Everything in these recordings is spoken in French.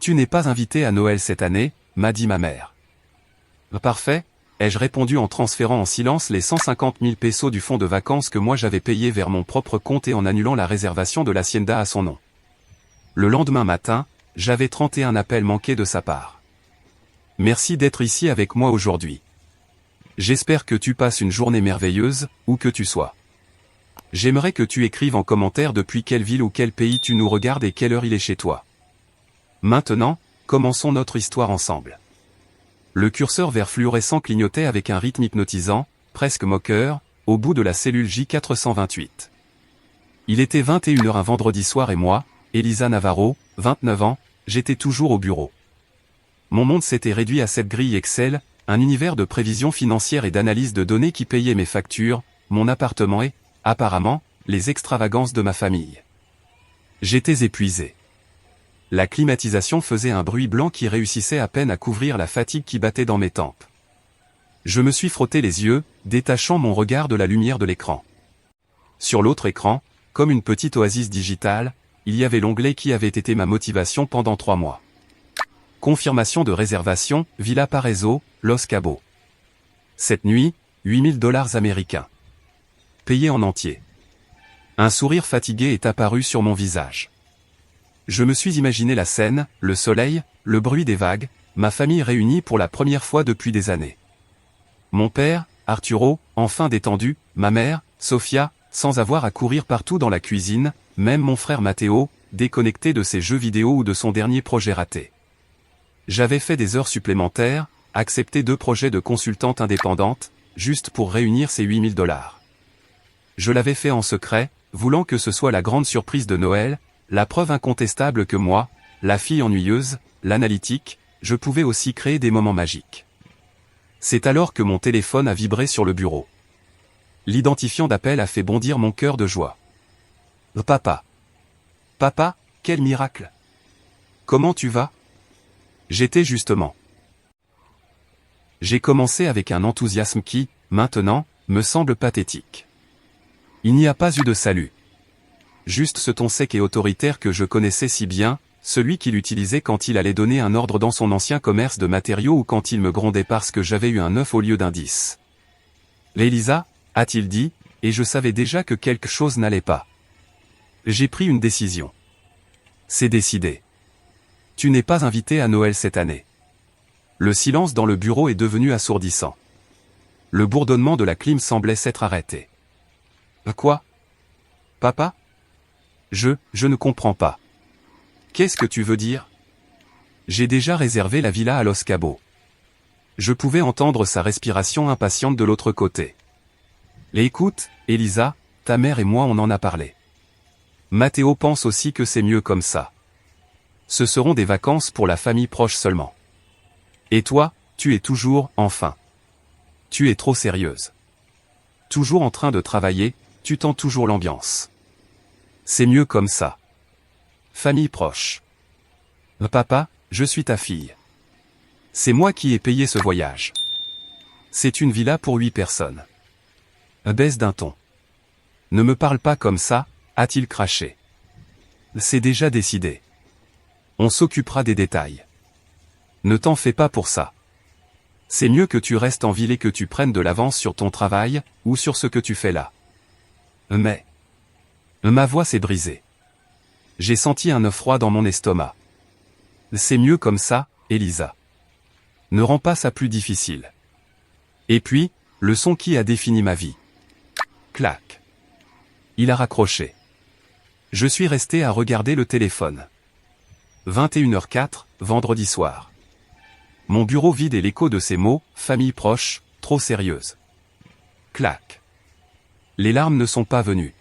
Tu n'es pas invité à Noël cette année, m'a dit ma mère. Parfait, ai-je répondu en transférant en silence les 150 000 pesos du fonds de vacances que moi j'avais payé vers mon propre compte et en annulant la réservation de l'hacienda à son nom. Le lendemain matin, j'avais 31 appels manqués de sa part. Merci d'être ici avec moi aujourd'hui. J'espère que tu passes une journée merveilleuse, où que tu sois. J'aimerais que tu écrives en commentaire depuis quelle ville ou quel pays tu nous regardes et quelle heure il est chez toi. Maintenant, commençons notre histoire ensemble. Le curseur vert fluorescent clignotait avec un rythme hypnotisant, presque moqueur, au bout de la cellule J428. Il était 21h un vendredi soir et moi, Elisa Navarro, 29 ans, j'étais toujours au bureau. Mon monde s'était réduit à cette grille Excel, un univers de prévision financière et d'analyse de données qui payait mes factures, mon appartement et, apparemment, les extravagances de ma famille. J'étais épuisé. La climatisation faisait un bruit blanc qui réussissait à peine à couvrir la fatigue qui battait dans mes tempes. Je me suis frotté les yeux, détachant mon regard de la lumière de l'écran. Sur l'autre écran, comme une petite oasis digitale, il y avait l'onglet qui avait été ma motivation pendant 3 mois. Confirmation de réservation, Villa Paraiso, Los Cabos. Cette nuit, $8 000 américains. Payé en entier. Un sourire fatigué est apparu sur mon visage. Je me suis imaginé la scène, le soleil, le bruit des vagues, ma famille réunie pour la première fois depuis des années. Mon père, Arturo, enfin détendu, ma mère, Sofia, sans avoir à courir partout dans la cuisine, même mon frère Matteo, déconnecté de ses jeux vidéo ou de son dernier projet raté. J'avais fait des heures supplémentaires, accepté 2 projets de consultante indépendante, juste pour réunir ces $8 000. Je l'avais fait en secret, voulant que ce soit la grande surprise de Noël, la preuve incontestable que moi, la fille ennuyeuse, l'analytique, je pouvais aussi créer des moments magiques. C'est alors que mon téléphone a vibré sur le bureau. L'identifiant d'appel a fait bondir mon cœur de joie. Papa. Papa, quel miracle. Comment tu vas? J'étais justement. J'ai commencé avec un enthousiasme qui, maintenant, me semble pathétique. Il n'y a pas eu de salut. Juste ce ton sec et autoritaire que je connaissais si bien, celui qu'il utilisait quand il allait donner un ordre dans son ancien commerce de matériaux ou quand il me grondait parce que j'avais eu un 9 au lieu d'un 10. Elisa, a-t-il dit, et je savais déjà que quelque chose n'allait pas. J'ai pris une décision. C'est décidé. Tu n'es pas invité à Noël cette année. Le silence dans le bureau est devenu assourdissant. Le bourdonnement de la clim semblait s'être arrêté. Quoi? Papa? Je ne comprends pas. Qu'est-ce que tu veux dire? J'ai déjà réservé la villa à Los Cabos. Je pouvais entendre sa respiration impatiente de l'autre côté. Et écoute, Elisa, ta mère et moi on en a parlé. Matteo pense aussi que c'est mieux comme ça. Ce seront des vacances pour la famille proche seulement. Et toi, tu es toujours, enfin. Tu es trop sérieuse. Toujours en train de travailler, tu tends toujours l'ambiance. C'est mieux comme ça. Famille proche. Papa, je suis ta fille. C'est moi qui ai payé ce voyage. C'est une villa pour 8 personnes. Baisse d'un ton. Ne me parle pas comme ça, a-t-il craché. C'est déjà décidé. On s'occupera des détails. Ne t'en fais pas pour ça. C'est mieux que tu restes en ville et que tu prennes de l'avance sur ton travail, ou sur ce que tu fais là. Mais... ma voix s'est brisée. J'ai senti un œuf froid dans mon estomac. C'est mieux comme ça, Elisa. Ne rends pas ça plus difficile. Et puis, le son qui a défini ma vie. Clac. Il a raccroché. Je suis resté à regarder le téléphone. 21h04, vendredi soir. Mon bureau vide et l'écho de ces mots, famille proche, trop sérieuse. Clac. Les larmes ne sont pas venues.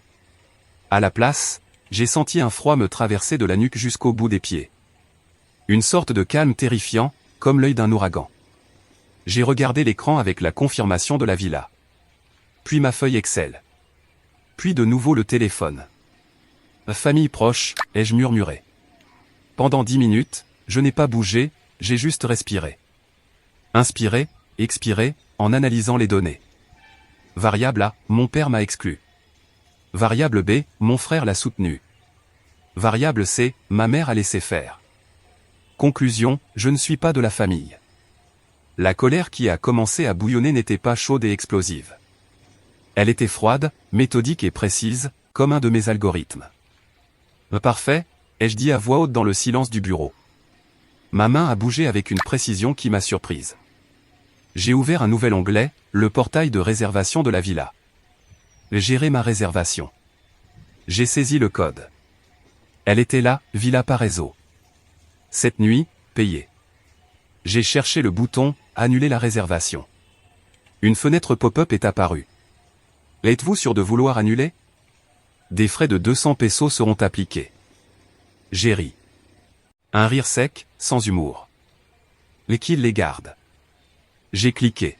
À la place, j'ai senti un froid me traverser de la nuque jusqu'au bout des pieds. Une sorte de calme terrifiant, comme l'œil d'un ouragan. J'ai regardé l'écran avec la confirmation de la villa. Puis ma feuille Excel. Puis de nouveau le téléphone. Famille proche, ai-je murmuré. Pendant 10 minutes, je n'ai pas bougé, j'ai juste respiré. Inspiré, expiré, en analysant les données. Variable A, mon père m'a exclu. Variable B, mon frère l'a soutenu. Variable C, ma mère a laissé faire. Conclusion, je ne suis pas de la famille. La colère qui a commencé à bouillonner n'était pas chaude et explosive. Elle était froide, méthodique et précise, comme un de mes algorithmes. Parfait, ai-je dit à voix haute dans le silence du bureau. Ma main a bougé avec une précision qui m'a surprise. J'ai ouvert un nouvel onglet, le portail de réservation de la villa. Gérer ma réservation. J'ai saisi le code. Elle était là, Villa Paraiso. Cette nuit, payé. J'ai cherché le bouton « Annuler la réservation ». Une fenêtre pop-up est apparue. Êtes-vous sûr de vouloir annuler? Des frais de 200 pesos seront appliqués. J'ai ri. Un rire sec, sans humour. Et qui les garde? J'ai cliqué.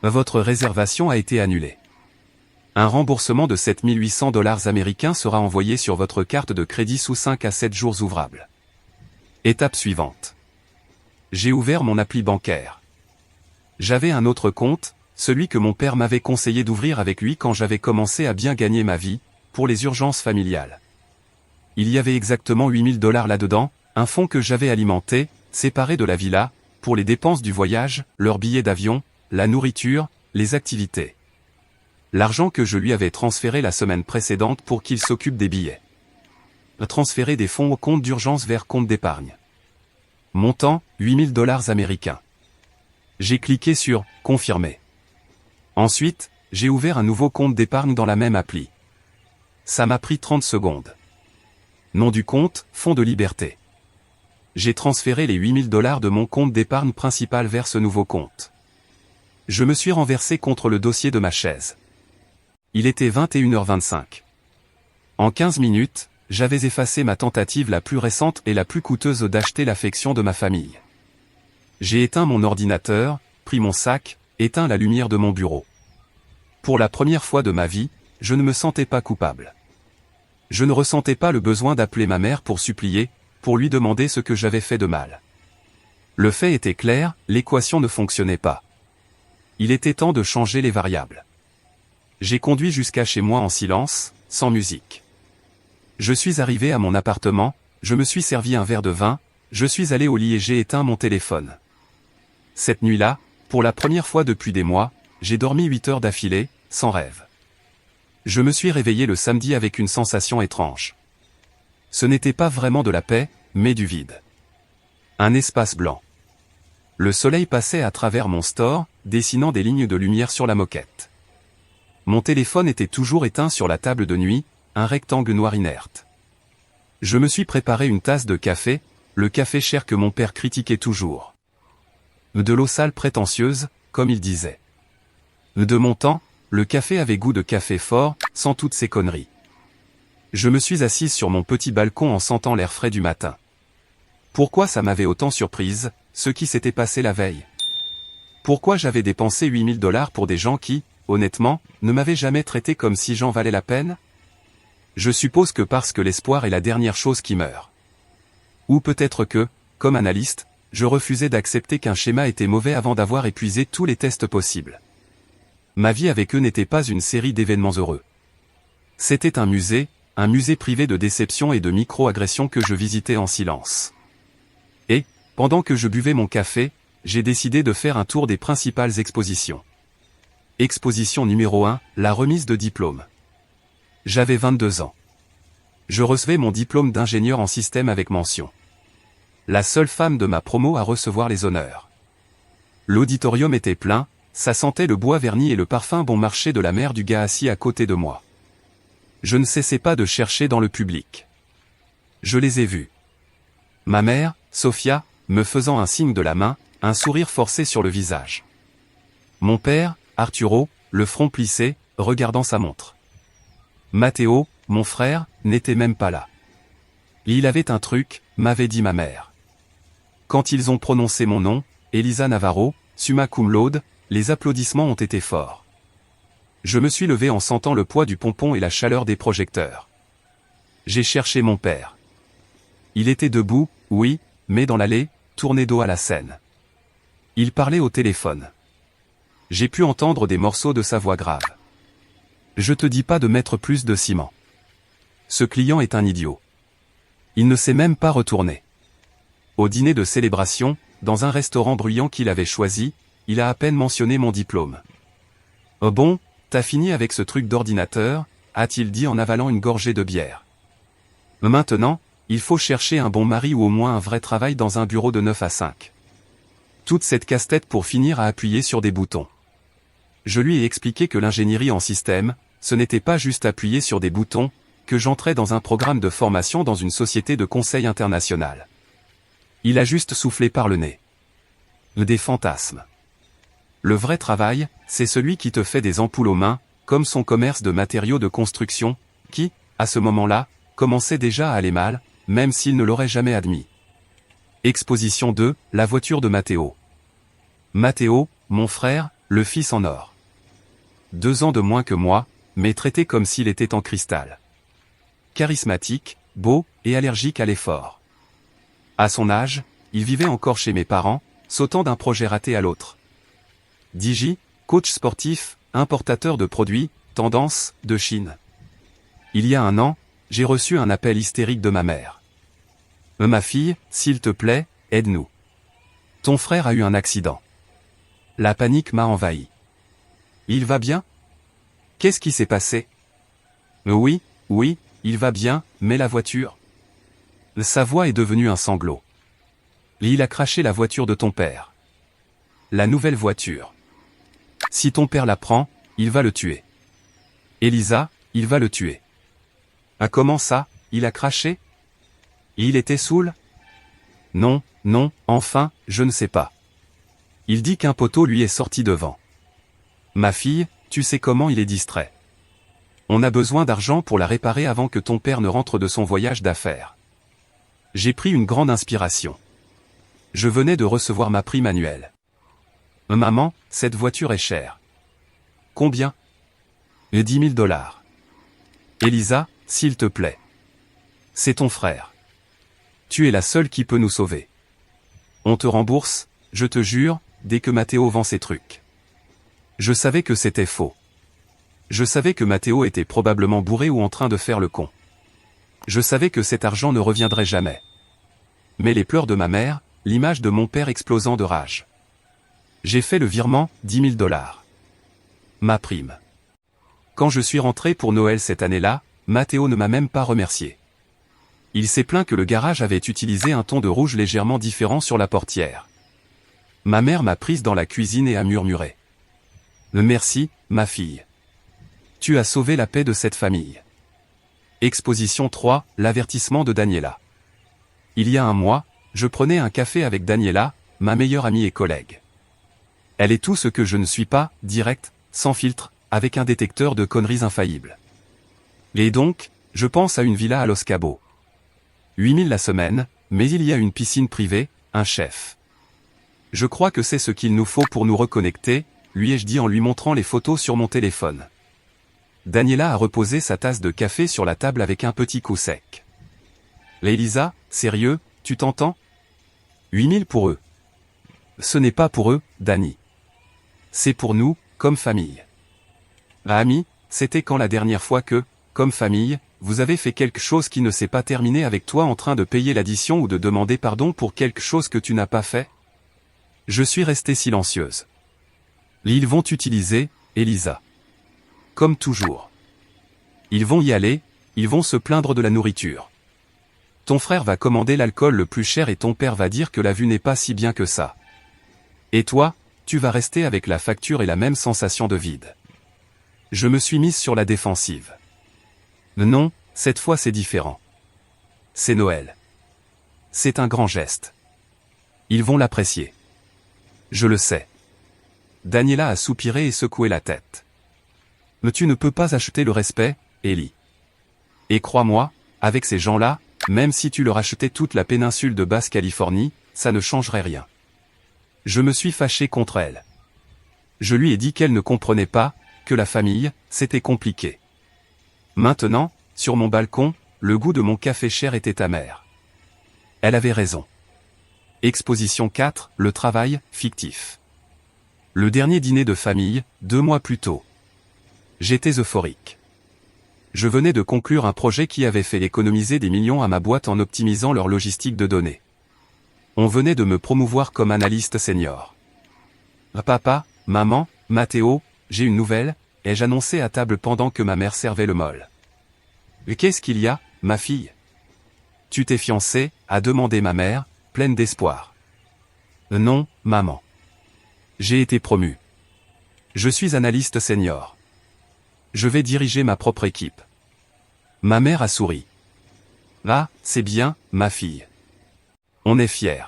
Votre réservation a été annulée. Un remboursement de 7800 $ américains sera envoyé sur votre carte de crédit sous 5 à 7 jours ouvrables. Étape suivante. J'ai ouvert mon appli bancaire. J'avais un autre compte, celui que mon père m'avait conseillé d'ouvrir avec lui quand j'avais commencé à bien gagner ma vie, pour les urgences familiales. Il y avait exactement 8000 $ là-dedans, un fonds que j'avais alimenté, séparé de la villa, pour les dépenses du voyage, leurs billets d'avion, la nourriture, les activités. L'argent que je lui avais transféré la semaine précédente pour qu'il s'occupe des billets. Transférer des fonds au compte d'urgence vers compte d'épargne. Montant, 8000 $ américains. J'ai cliqué sur « Confirmer ». Ensuite, j'ai ouvert un nouveau compte d'épargne dans la même appli. Ça m'a pris 30 secondes. Nom du compte, Fonds de Liberté. J'ai transféré les 8000 $ de mon compte d'épargne principal vers ce nouveau compte. Je me suis renversé contre le dossier de ma chaise. Il était 21h25. En 15 minutes, j'avais effacé ma tentative la plus récente et la plus coûteuse d'acheter l'affection de ma famille. J'ai éteint mon ordinateur, pris mon sac, éteint la lumière de mon bureau. Pour la première fois de ma vie, je ne me sentais pas coupable. Je ne ressentais pas le besoin d'appeler ma mère pour supplier, pour lui demander ce que j'avais fait de mal. Le fait était clair, l'équation ne fonctionnait pas. Il était temps de changer les variables. J'ai conduit jusqu'à chez moi en silence, sans musique. Je suis arrivé à mon appartement, je me suis servi un verre de vin, je suis allé au lit et j'ai éteint mon téléphone. Cette nuit-là, pour la première fois depuis des mois, j'ai dormi 8 heures d'affilée, sans rêve. Je me suis réveillé le samedi avec une sensation étrange. Ce n'était pas vraiment de la paix, mais du vide. Un espace blanc. Le soleil passait à travers mon store, dessinant des lignes de lumière sur la moquette. Mon téléphone était toujours éteint sur la table de nuit, un rectangle noir inerte. Je me suis préparé une tasse de café, le café cher que mon père critiquait toujours. De l'eau sale prétentieuse, comme il disait. De mon temps, le café avait goût de café fort, sans toutes ces conneries. Je me suis assise sur mon petit balcon en sentant l'air frais du matin. Pourquoi ça m'avait autant surprise, ce qui s'était passé la veille? Pourquoi j'avais dépensé 8000 $ pour des gens qui, honnêtement, ne m'avaient jamais traité comme si j'en valais la peine? Je suppose que parce que l'espoir est la dernière chose qui meurt. Ou peut-être que, comme analyste, je refusais d'accepter qu'un schéma était mauvais avant d'avoir épuisé tous les tests possibles. Ma vie avec eux n'était pas une série d'événements heureux. C'était un musée privé de déceptions et de micro-agressions que je visitais en silence. Et, pendant que je buvais mon café, j'ai décidé de faire un tour des principales expositions. Exposition numéro 1, la remise de diplôme. J'avais 22 ans. Je recevais mon diplôme d'ingénieur en système avec mention. La seule femme de ma promo à recevoir les honneurs. L'auditorium était plein, ça sentait le bois verni et le parfum bon marché de la mère du gars assis à côté de moi. Je ne cessais pas de chercher dans le public. Je les ai vus. Ma mère, Sofia, me faisant un signe de la main, un sourire forcé sur le visage. Mon père, Arturo, le front plissé, regardant sa montre. Matteo, mon frère, n'était même pas là. Il avait un truc, m'avait dit ma mère. Quand ils ont prononcé mon nom, Elisa Navarro, summa cum laude, les applaudissements ont été forts. Je me suis levé en sentant le poids du pompon et la chaleur des projecteurs. J'ai cherché mon père. Il était debout, oui, mais dans l'allée, tourné dos à la scène. Il parlait au téléphone. J'ai pu entendre des morceaux de sa voix grave. Je te dis pas de mettre plus de ciment. Ce client est un idiot. Il ne s'est même pas retourné. Au dîner de célébration, dans un restaurant bruyant qu'il avait choisi, il a à peine mentionné mon diplôme. « Oh bon, t'as fini avec ce truc d'ordinateur ?» a-t-il dit en avalant une gorgée de bière. « Maintenant, il faut chercher un bon mari ou au moins un vrai travail dans un bureau de 9 à 5. Toute cette casse-tête pour finir à appuyer sur des boutons. » Je lui ai expliqué que l'ingénierie en système, ce n'était pas juste appuyer sur des boutons, que j'entrais dans un programme de formation dans une société de conseil international. Il a juste soufflé par le nez. Des fantasmes. Le vrai travail, c'est celui qui te fait des ampoules aux mains, comme son commerce de matériaux de construction, qui, à ce moment-là, commençait déjà à aller mal, même s'il ne l'aurait jamais admis. Exposition 2, la voiture de Matteo. Matteo, mon frère, le fils en or. 2 ans de moins que moi, mais traité comme s'il était en cristal. Charismatique, beau, et allergique à l'effort. À son âge, il vivait encore chez mes parents, sautant d'un projet raté à l'autre. Digi, coach sportif, importateur de produits, tendance, de Chine. Il y a 1 an, j'ai reçu un appel hystérique de ma mère. « Ma fille, s'il te plaît, aide-nous. Ton frère a eu un accident. » La panique m'a envahi. « Il va bien ? Qu'est-ce qui s'est passé ? » Oui, il va bien, mais la voiture ? Sa voix est devenue un sanglot. Il a craché la voiture de ton père. La nouvelle voiture. Si ton père la prend, il va le tuer. Elisa, il va le tuer. Ah, comment ça, il a craché ? Il était saoul ? Non, enfin, je ne sais pas. Il dit qu'un poteau lui est sorti devant. Ma fille, tu sais comment il est distrait. On a besoin d'argent pour la réparer avant que ton père ne rentre de son voyage d'affaires. J'ai pris une grande inspiration. Je venais de recevoir ma prime annuelle. Maman, cette voiture est chère. Combien ? 10 000 $. Elisa, s'il te plaît. C'est ton frère. Tu es la seule qui peut nous sauver. On te rembourse, je te jure, dès que Matteo vend ses trucs. Je savais que c'était faux. Je savais que Matteo était probablement bourré ou en train de faire le con. Je savais que cet argent ne reviendrait jamais. Mais les pleurs de ma mère, l'image de mon père explosant de rage. J'ai fait le virement, 10 000 $. Ma prime. Quand je suis rentré pour Noël cette année-là, Matteo ne m'a même pas remercié. Il s'est plaint que le garage avait utilisé un ton de rouge légèrement différent sur la portière. Ma mère m'a prise dans la cuisine et a murmuré. « Merci, ma fille. Tu as sauvé la paix de cette famille. » Exposition 3, l'avertissement de Daniela. Il y a 1 mois, je prenais un café avec Daniela, ma meilleure amie et collègue. Elle est tout ce que je ne suis pas, direct, sans filtre, avec un détecteur de conneries infaillible. Et donc, je pense à une villa à Los Cabos. 8 000 la semaine, mais il y a une piscine privée, un chef. Je crois que c'est ce qu'il nous faut pour nous reconnecter, lui ai-je dit en lui montrant les photos sur mon téléphone. Daniela a reposé sa tasse de café sur la table avec un petit coup sec. Elisa, sérieux, tu t'entends ? 8 000 pour eux. Ce n'est pas pour eux, Dani. C'est pour nous, comme famille. Ami, c'était quand la dernière fois que, comme famille, vous avez fait quelque chose qui ne s'est pas terminé avec toi en train de payer l'addition ou de demander pardon pour quelque chose que tu n'as pas fait ? Je suis restée silencieuse. Ils vont t'utiliser, Elisa. Comme toujours. Ils vont y aller, ils vont se plaindre de la nourriture. Ton frère va commander l'alcool le plus cher et ton père va dire que la vue n'est pas si bien que ça. Et toi, tu vas rester avec la facture et la même sensation de vide. Je me suis mise sur la défensive. Non, cette fois c'est différent. C'est Noël. C'est un grand geste. Ils vont l'apprécier. Je le sais. Daniela a soupiré et secoué la tête. Mais tu ne peux pas acheter le respect, Ellie. Et crois-moi, avec ces gens-là, même si tu leur achetais toute la péninsule de Basse-Californie, ça ne changerait rien. Je me suis fâché contre elle. Je lui ai dit qu'elle ne comprenait pas, que la famille, c'était compliqué. Maintenant, sur mon balcon, le goût de mon café cher était amer. Elle avait raison. Exposition 4, le travail, fictif. Le dernier dîner de famille, 2 mois plus tôt. J'étais euphorique. Je venais de conclure un projet qui avait fait économiser des millions à ma boîte en optimisant leur logistique de données. On venait de me promouvoir comme analyste senior. Papa, maman, Mathéo, j'ai une nouvelle, ai-je annoncé à table pendant que ma mère servait le mol. Qu'est-ce qu'il y a, ma fille? Tu t'es fiancée, a demandé ma mère, pleine d'espoir. Non, maman. J'ai été promu. Je suis analyste senior. Je vais diriger ma propre équipe. Ma mère a souri. Ah, c'est bien, ma fille. On est fiers.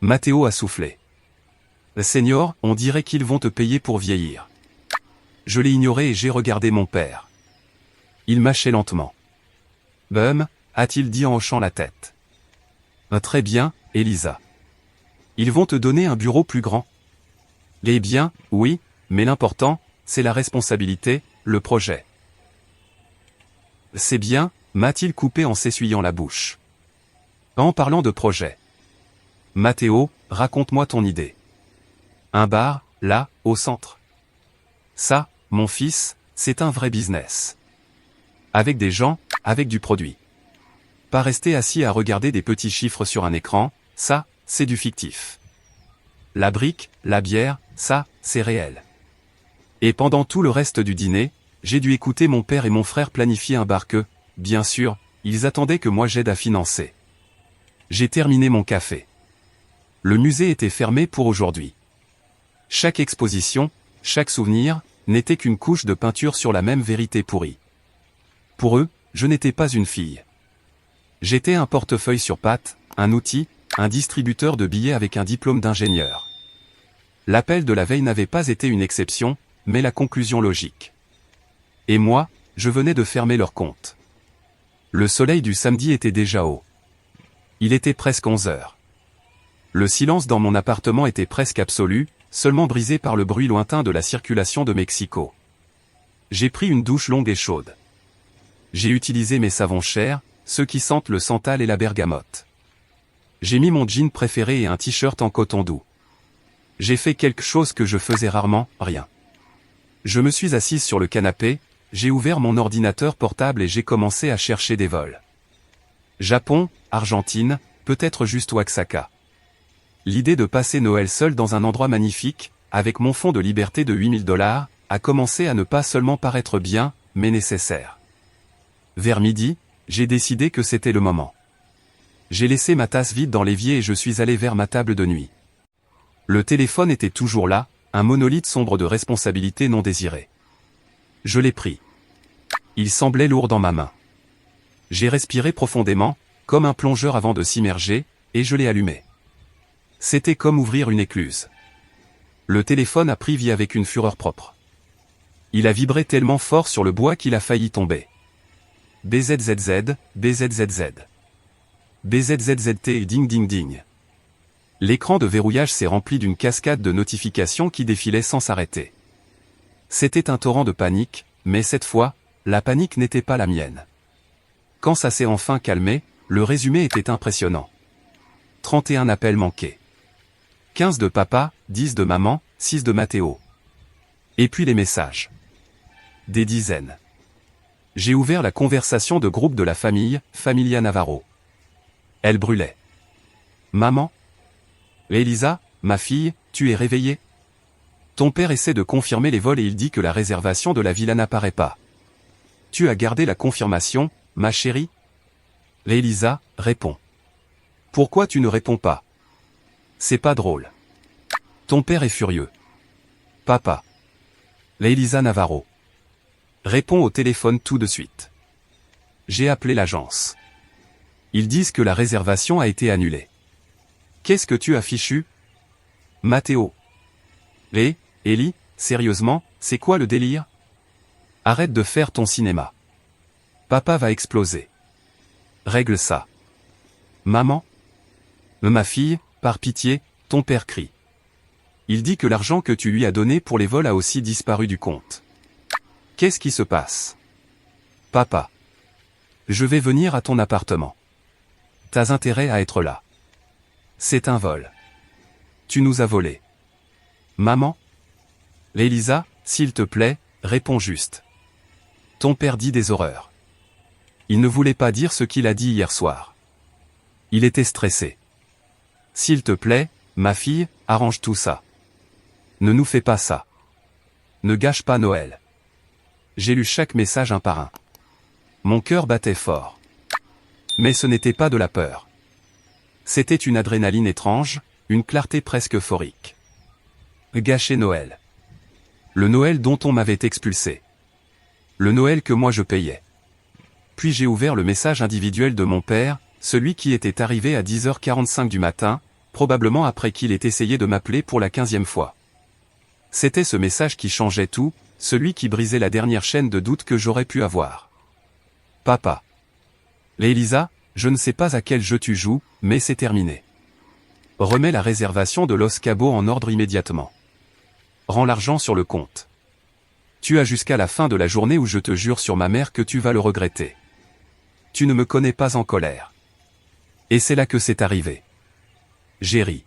Mathéo a soufflé. Senior, on dirait qu'ils vont te payer pour vieillir. Je l'ai ignoré et j'ai regardé mon père. Il mâchait lentement. A-t-il dit en hochant la tête. Très bien, Elisa. Ils vont te donner un bureau plus grand. Eh bien, oui, mais l'important, c'est la responsabilité, le projet. C'est bien, m'a-t-il coupé en s'essuyant la bouche. En parlant de projet. Mathéo, raconte-moi ton idée. Un bar, là, au centre. Ça, mon fils, c'est un vrai business. Avec des gens, avec du produit. Pas rester assis à regarder des petits chiffres sur un écran, ça, c'est du fictif. La brique, la bière, ça, c'est réel. Et pendant tout le reste du dîner, j'ai dû écouter mon père et mon frère planifier un bar que, bien sûr, ils attendaient que moi j'aide à financer. J'ai terminé mon café. Le musée était fermé pour aujourd'hui. Chaque exposition, chaque souvenir, n'était qu'une couche de peinture sur la même vérité pourrie. Pour eux, je n'étais pas une fille. J'étais un portefeuille sur pattes, un outil, un distributeur de billets avec un diplôme d'ingénieur. L'appel de la veille n'avait pas été une exception, mais la conclusion logique. Et moi, je venais de fermer leur compte. Le soleil du samedi était déjà haut. Il était presque 11 heures. Le silence dans mon appartement était presque absolu, seulement brisé par le bruit lointain de la circulation de Mexico. J'ai pris une douche longue et chaude. J'ai utilisé mes savons chers, ceux qui sentent le santal et la bergamote. J'ai mis mon jean préféré et un t-shirt en coton doux. J'ai fait quelque chose que je faisais rarement, rien. Je me suis assise sur le canapé, j'ai ouvert mon ordinateur portable et j'ai commencé à chercher des vols. Japon, Argentine, peut-être juste Oaxaca. L'idée de passer Noël seul dans un endroit magnifique, avec mon fonds de liberté de $8000, a commencé à ne pas seulement paraître bien, mais nécessaire. Vers midi, j'ai décidé que c'était le moment. J'ai laissé ma tasse vide dans l'évier et je suis allé vers ma table de nuit. Le téléphone était toujours là, un monolithe sombre de responsabilités non désirées. Je l'ai pris. Il semblait lourd dans ma main. J'ai respiré profondément, comme un plongeur avant de s'immerger, et je l'ai allumé. C'était comme ouvrir une écluse. Le téléphone a pris vie avec une fureur propre. Il a vibré tellement fort sur le bois qu'il a failli tomber. BZZZ, BZZZ. BZZZT et ding ding ding. L'écran de verrouillage s'est rempli d'une cascade de notifications qui défilaient sans s'arrêter. C'était un torrent de panique, mais cette fois, la panique n'était pas la mienne. Quand ça s'est enfin calmé, le résumé était impressionnant. 31 appels manqués. 15 de papa, 10 de maman, 6 de Mathéo. Et puis les messages. Des dizaines. J'ai ouvert la conversation de groupe de la famille, Familia Navarro. Elle brûlait. Maman? Elisa, ma fille, tu es réveillée? Ton père essaie de confirmer les vols et il dit que la réservation de la villa n'apparaît pas. Tu as gardé la confirmation, ma chérie? Elisa, réponds. Pourquoi tu ne réponds pas? C'est pas drôle. Ton père est furieux. Papa. Elisa Navarro. Réponds au téléphone tout de suite. J'ai appelé l'agence. Ils disent que la réservation a été annulée. Qu'est-ce que tu as fichu? Mathéo. Ellie, sérieusement, c'est quoi le délire? Arrête de faire ton cinéma. Papa va exploser. Règle ça. Maman? Ma fille, par pitié, ton père crie. Il dit que l'argent que tu lui as donné pour les vols a aussi disparu du compte. Qu'est-ce qui se passe? Papa. Je vais venir à ton appartement. T'as intérêt à être là. C'est un vol. Tu nous as volé. Maman? Elisa, s'il te plaît, réponds juste. Ton père dit des horreurs. Il ne voulait pas dire ce qu'il a dit hier soir. Il était stressé. S'il te plaît, ma fille, arrange tout ça. Ne nous fais pas ça. Ne gâche pas Noël. J'ai lu chaque message un par un. Mon cœur battait fort. Mais ce n'était pas de la peur. C'était une adrénaline étrange, une clarté presque euphorique. Gâcher Noël. Le Noël dont on m'avait expulsé. Le Noël que moi je payais. Puis j'ai ouvert le message individuel de mon père, celui qui était arrivé à 10h45 du matin, probablement après qu'il ait essayé de m'appeler pour la 15e fois. C'était ce message qui changeait tout, celui qui brisait la dernière chaîne de doute que j'aurais pu avoir. Papa. Elisa, je ne sais pas à quel jeu tu joues, mais c'est terminé. Remets la réservation de Los Cabos en ordre immédiatement. Rends l'argent sur le compte. Tu as jusqu'à la fin de la journée où je te jure sur ma mère que tu vas le regretter. Tu ne me connais pas en colère. Et c'est là que c'est arrivé. J'ai ri.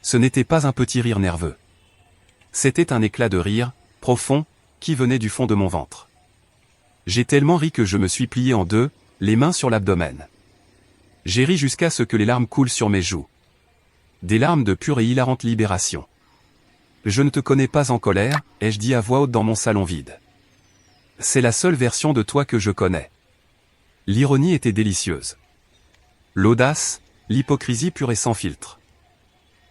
Ce n'était pas un petit rire nerveux. C'était un éclat de rire, profond, qui venait du fond de mon ventre. J'ai tellement ri que je me suis plié en deux, les mains sur l'abdomen. J'ai ri jusqu'à ce que les larmes coulent sur mes joues. Des larmes de pure et hilarante libération. Je ne te connais pas en colère, ai-je dit à voix haute dans mon salon vide. C'est la seule version de toi que je connais. L'ironie était délicieuse. L'audace, l'hypocrisie pure et sans filtre.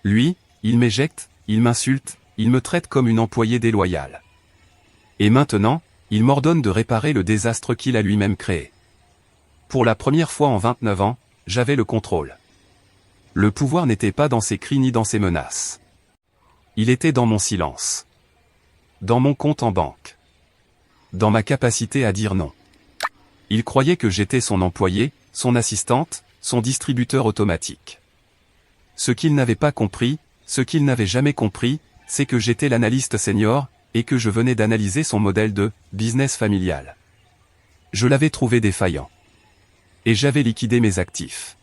Lui, il m'éjecte, il m'insulte, il me traite comme une employée déloyale. Et maintenant, il m'ordonne de réparer le désastre qu'il a lui-même créé. Pour la première fois en 29 ans, j'avais le contrôle. Le pouvoir n'était pas dans ses cris ni dans ses menaces. Il était dans mon silence. Dans mon compte en banque. Dans ma capacité à dire non. Il croyait que j'étais son employé, son assistante, son distributeur automatique. Ce qu'il n'avait pas compris, ce qu'il n'avait jamais compris, c'est que j'étais l'analyste senior, et que je venais d'analyser son modèle de business familial. Je l'avais trouvé défaillant. Et j'avais liquidé mes actifs.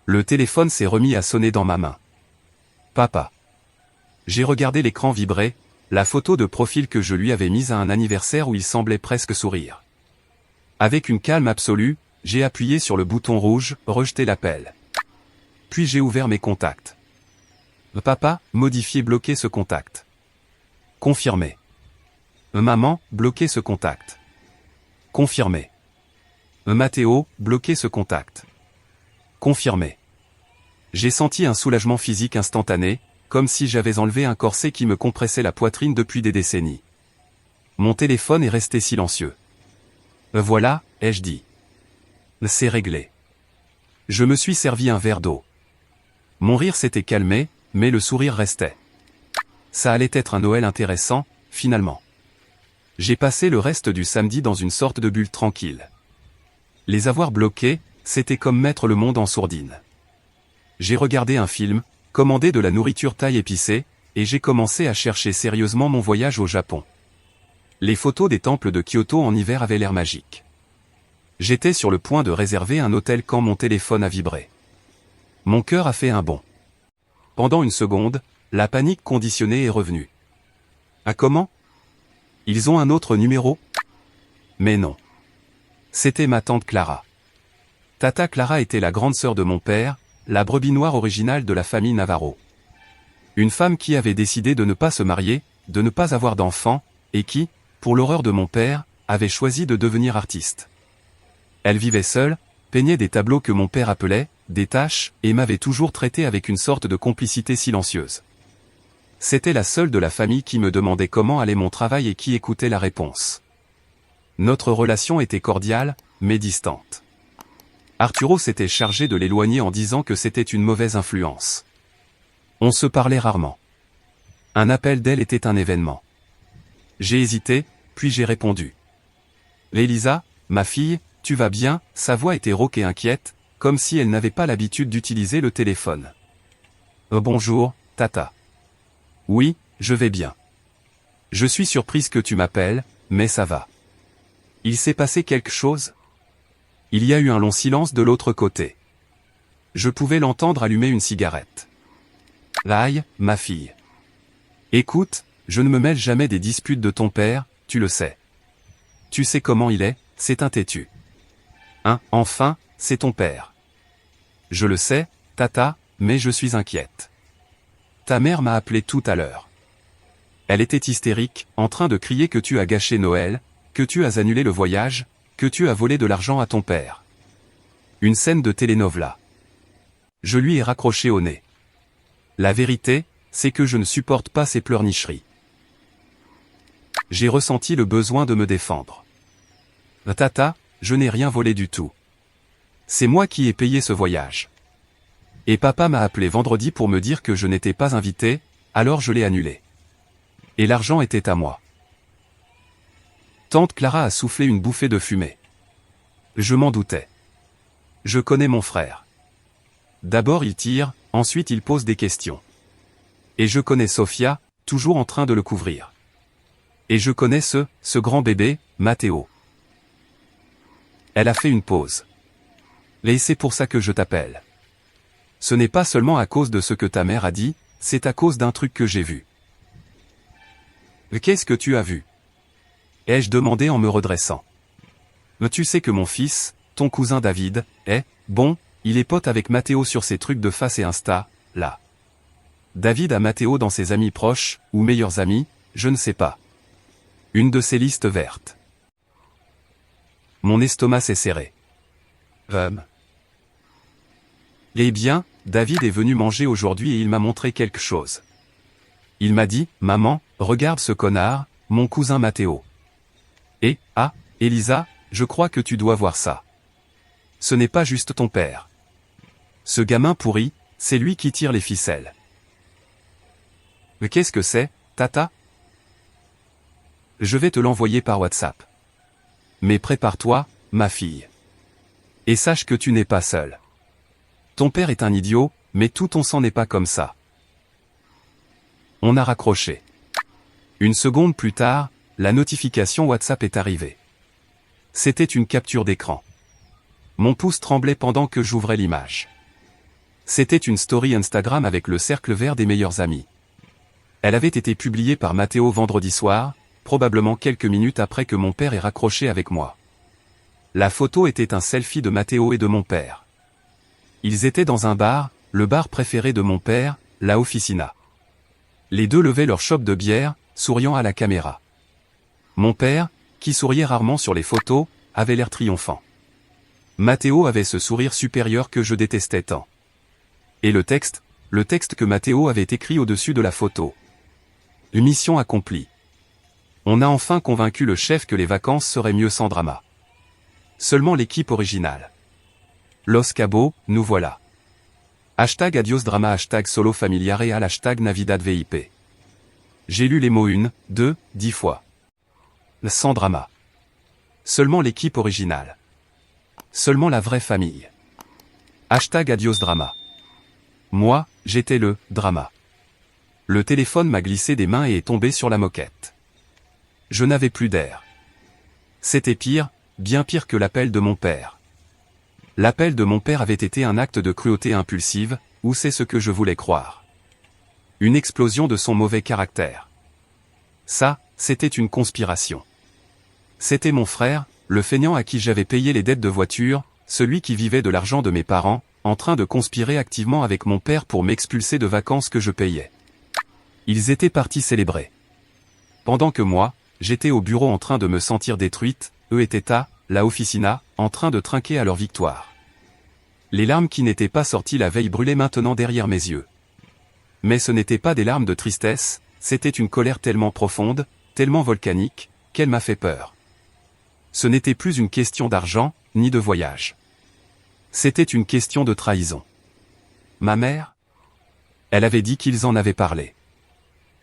Le téléphone s'est remis à sonner dans ma main. Papa. J'ai regardé l'écran vibrer, la photo de profil que je lui avais mise à un anniversaire où il semblait presque sourire. Avec une calme absolue, j'ai appuyé sur le bouton rouge, rejeter l'appel. Puis j'ai ouvert mes contacts. Papa, modifier, bloquer ce contact. Confirmer. Maman, bloquer ce contact. Confirmer. Mathéo, bloquer ce contact. Confirmer. J'ai senti un soulagement physique instantané, comme si j'avais enlevé un corset qui me compressait la poitrine depuis des décennies. Mon téléphone est resté silencieux. Voilà, ai-je dit. C'est réglé. Je me suis servi un verre d'eau. Mon rire s'était calmé, mais le sourire restait. Ça allait être un Noël intéressant, finalement. J'ai passé le reste du samedi dans une sorte de bulle tranquille. Les avoir bloqués, c'était comme mettre le monde en sourdine. J'ai regardé un film, commandé de la nourriture thaï épicée, et j'ai commencé à chercher sérieusement mon voyage au Japon. Les photos des temples de Kyoto en hiver avaient l'air magiques. J'étais sur le point de réserver un hôtel quand mon téléphone a vibré. Mon cœur a fait un bond. Pendant une seconde, la panique conditionnée est revenue. Ah, comment? Ils ont un autre numéro? Mais non. C'était ma tante Clara. Tata Clara était la grande sœur de mon père, la brebis noire originale de la famille Navarro. Une femme qui avait décidé de ne pas se marier, de ne pas avoir d'enfants, et qui, pour l'horreur de mon père, avait choisi de devenir artiste. Elle vivait seule, peignait des tableaux que mon père appelait des tâches, et m'avait toujours traité avec une sorte de complicité silencieuse. C'était la seule de la famille qui me demandait comment allait mon travail et qui écoutait la réponse. Notre relation était cordiale, mais distante. Arturo s'était chargé de l'éloigner en disant que c'était une mauvaise influence. On se parlait rarement. Un appel d'elle était un événement. J'ai hésité, puis j'ai répondu. Elisa, ma fille, tu vas bien? Sa voix était rauque et inquiète, comme si elle n'avait pas l'habitude d'utiliser le téléphone. Bonjour, Tata. Oui, je vais bien. Je suis surprise que tu m'appelles, mais ça va. Il s'est passé quelque chose? Il y a eu un long silence de l'autre côté. Je pouvais l'entendre allumer une cigarette. Aïe, ma fille. Écoute, je ne me mêle jamais des disputes de ton père, tu le sais. Tu sais comment il est, c'est un têtu. Hein, enfin, c'est ton père. Je le sais, Tata, mais je suis inquiète. Ta mère m'a appelé tout à l'heure. Elle était hystérique, en train de crier que tu as gâché Noël, que tu as annulé le voyage, que tu as volé de l'argent à ton père. Une scène de telenovela. Je lui ai raccroché au nez. La vérité, c'est que je ne supporte pas ces pleurnicheries. J'ai ressenti le besoin de me défendre. Tata, je n'ai rien volé du tout. C'est moi qui ai payé ce voyage. Et papa m'a appelé vendredi pour me dire que je n'étais pas invité, alors je l'ai annulé. Et l'argent était à moi. Tante Clara a soufflé une bouffée de fumée. Je m'en doutais. Je connais mon frère. D'abord il tire, ensuite il pose des questions. Et je connais Sofia, toujours en train de le couvrir. Et je connais ce grand bébé, Matteo. Elle a fait une pause. Et c'est pour ça que je t'appelle. Ce n'est pas seulement à cause de ce que ta mère a dit, c'est à cause d'un truc que j'ai vu. Qu'est-ce que tu as vu? Ai-je demandé en me redressant. Tu sais que mon fils, ton cousin David, il est pote avec Matteo sur ses trucs de face et Insta, là. David a Matteo dans ses amis proches, ou meilleurs amis, je ne sais pas. Une de ces listes vertes. Mon estomac s'est serré. Eh bien, David est venu manger aujourd'hui et il m'a montré quelque chose. Il m'a dit, maman, regarde ce connard, mon cousin Matteo. Et, Elisa, je crois que tu dois voir ça. Ce n'est pas juste ton père. Ce gamin pourri, c'est lui qui tire les ficelles. Mais qu'est-ce que c'est, tata? Je vais te l'envoyer par WhatsApp. Mais prépare-toi, ma fille. Et sache que tu n'es pas seule. Ton père est un idiot, mais tout ton sang n'est pas comme ça. On a raccroché. Une seconde plus tard, la notification WhatsApp est arrivée. C'était une capture d'écran. Mon pouce tremblait pendant que j'ouvrais l'image. C'était une story Instagram avec le cercle vert des meilleurs amis. Elle avait été publiée par Matteo vendredi soir, probablement quelques minutes après que mon père ait raccroché avec moi. La photo était un selfie de Matteo et de mon père. Ils étaient dans un bar, le bar préféré de mon père, la Officina. Les deux levaient leur chope de bière, souriant à la caméra. Mon père, qui souriait rarement sur les photos, avait l'air triomphant. Matteo avait ce sourire supérieur que je détestais tant. Et le texte que Matteo avait écrit au-dessus de la photo. Mission accomplie. On a enfin convaincu le chef que les vacances seraient mieux sans drama. Seulement l'équipe originale. Los Cabos, nous voilà. Hashtag adios drama, hashtag solo familia real, hashtag navidad VIP. J'ai lu les mots 1, 2, 10 fois. Sans drama. Seulement l'équipe originale. Seulement la vraie famille. Hashtag adios drama. Moi, j'étais le drama. Le téléphone m'a glissé des mains et est tombé sur la moquette. Je n'avais plus d'air. C'était pire, bien pire que l'appel de mon père. L'appel de mon père avait été un acte de cruauté impulsive, ou c'est ce que je voulais croire. Une explosion de son mauvais caractère. Ça, c'était une conspiration. C'était mon frère, le feignant à qui j'avais payé les dettes de voiture, celui qui vivait de l'argent de mes parents, en train de conspirer activement avec mon père pour m'expulser de vacances que je payais. Ils étaient partis célébrer. Pendant que moi, j'étais au bureau en train de me sentir détruite, eux étaient à la Officina, en train de trinquer à leur victoire. Les larmes qui n'étaient pas sorties la veille brûlaient maintenant derrière mes yeux. Mais ce n'étaient pas des larmes de tristesse, c'était une colère tellement profonde, tellement volcanique, qu'elle m'a fait peur. Ce n'était plus une question d'argent, ni de voyage. C'était une question de trahison. Ma mère? Elle avait dit qu'ils en avaient parlé.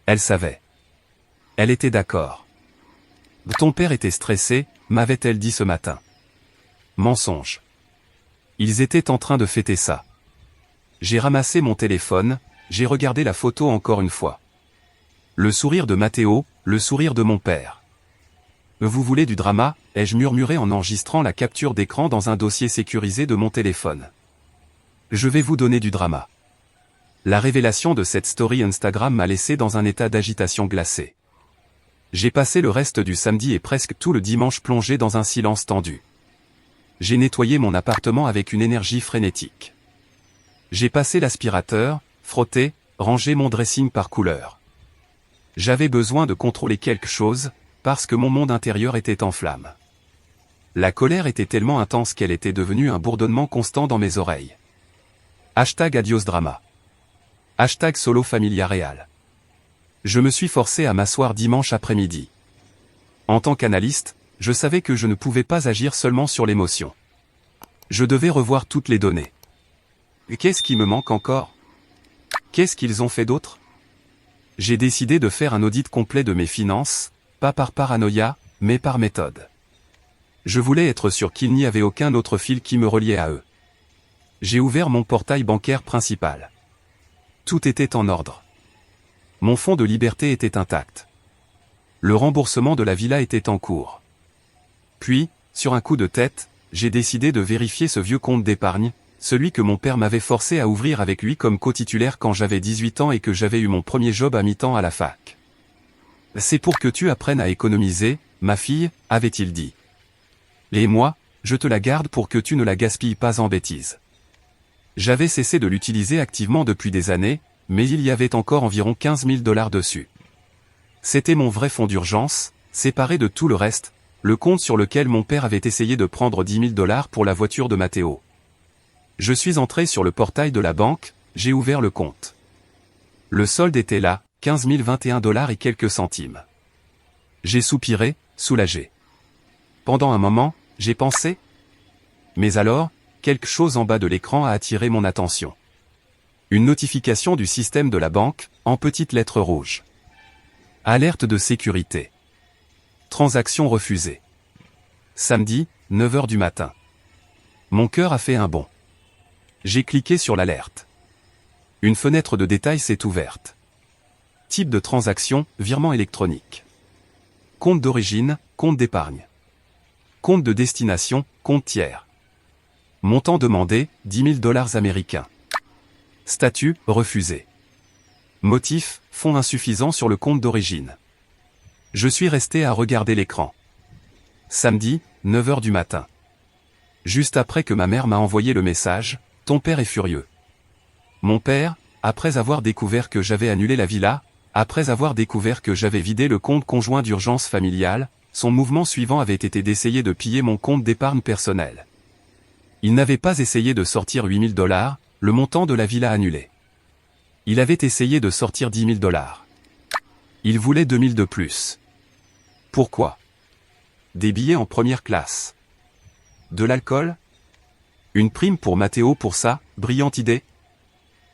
Elle savait. Elle était d'accord. Ton père était stressé, m'avait-elle dit ce matin. Mensonge. Ils étaient en train de fêter ça. J'ai ramassé mon téléphone, j'ai regardé la photo encore une fois. Le sourire de Matteo, le sourire de mon père. Vous voulez du drama, ai-je murmuré en enregistrant la capture d'écran dans un dossier sécurisé de mon téléphone. Je vais vous donner du drama. La révélation de cette story Instagram m'a laissé dans un état d'agitation glacée. J'ai passé le reste du samedi et presque tout le dimanche plongé dans un silence tendu. J'ai nettoyé mon appartement avec une énergie frénétique. J'ai passé l'aspirateur, frotté, rangé mon dressing par couleur. J'avais besoin de contrôler quelque chose, parce que mon monde intérieur était en flammes. La colère était tellement intense qu'elle était devenue un bourdonnement constant dans mes oreilles. #adios drama. #solo familia real. Je me suis forcé à m'asseoir dimanche après-midi. En tant qu'analyste, je savais que je ne pouvais pas agir seulement sur l'émotion. Je devais revoir toutes les données. Qu'est-ce qui me manque encore? Qu'est-ce qu'ils ont fait d'autre? J'ai décidé de faire un audit complet de mes finances, pas par paranoïa, mais par méthode. Je voulais être sûr qu'il n'y avait aucun autre fil qui me reliait à eux. J'ai ouvert mon portail bancaire principal. Tout était en ordre. Mon fonds de liberté était intact. Le remboursement de la villa était en cours. Puis, sur un coup de tête, j'ai décidé de vérifier ce vieux compte d'épargne, celui que mon père m'avait forcé à ouvrir avec lui comme co-titulaire quand j'avais 18 ans et que j'avais eu mon premier job à mi-temps à la fac. C'est pour que tu apprennes à économiser, ma fille, avait-il dit. Et moi, je te la garde pour que tu ne la gaspilles pas en bêtises. J'avais cessé de l'utiliser activement depuis des années, mais il y avait encore environ 15 000 $ dessus. C'était mon vrai fonds d'urgence, séparé de tout le reste, le compte sur lequel mon père avait essayé de prendre 10 000 $ pour la voiture de Matteo. Je suis entré sur le portail de la banque, j'ai ouvert le compte. Le solde était là, 15 021 $ et quelques centimes. J'ai soupiré, soulagé. Pendant un moment, j'ai pensé. Mais alors, quelque chose en bas de l'écran a attiré mon attention. Une notification du système de la banque, en petites lettres rouges. Alerte de sécurité. Transaction refusée. Samedi, 9 h du matin. Mon cœur a fait un bond. J'ai cliqué sur l'alerte. Une fenêtre de détail s'est ouverte. Type de transaction, virement électronique. Compte d'origine, compte d'épargne. Compte de destination, compte tiers. Montant demandé, 10 000 $ américains. Statut, refusé. Motif, fonds insuffisants sur le compte d'origine. Je suis resté à regarder l'écran. Samedi, 9 h du matin. Juste après que ma mère m'a envoyé le message, ton père est furieux. Mon père, après avoir découvert que j'avais annulé la villa, après avoir découvert que j'avais vidé le compte conjoint d'urgence familiale, son mouvement suivant avait été d'essayer de piller mon compte d'épargne personnel. Il n'avait pas essayé de sortir 8 000 $, le montant de la villa annulée. Il avait essayé de sortir 10 000 $. Il voulait 2 000 de plus. Pourquoi? Des billets en première classe. De l'alcool? Une prime pour Matteo pour ça, brillante idée?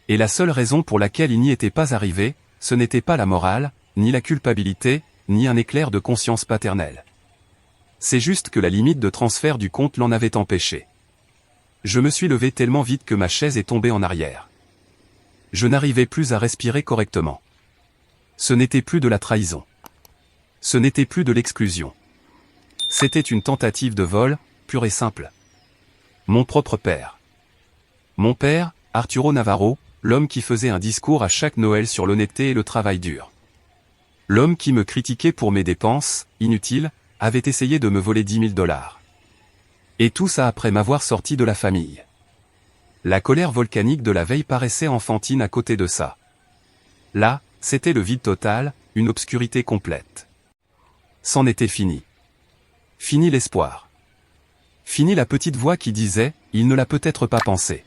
Et la seule raison pour laquelle il n'y était pas arrivé, ce n'était pas la morale, ni la culpabilité, ni un éclair de conscience paternelle. C'est juste que la limite de transfert du compte l'en avait empêché. Je me suis levé tellement vite que ma chaise est tombée en arrière. Je n'arrivais plus à respirer correctement. Ce n'était plus de la trahison. Ce n'était plus de l'exclusion. C'était une tentative de vol, pure et simple. Mon propre père. Mon père, Arturo Navarro, l'homme qui faisait un discours à chaque Noël sur l'honnêteté et le travail dur. L'homme qui me critiquait pour mes dépenses, inutiles, avait essayé de me voler 10 000 $. Et tout ça après m'avoir sorti de la famille. La colère volcanique de la veille paraissait enfantine à côté de ça. Là, c'était le vide total, une obscurité complète. C'en était fini. Fini l'espoir. Fini la petite voix qui disait, il ne l'a peut-être pas pensé.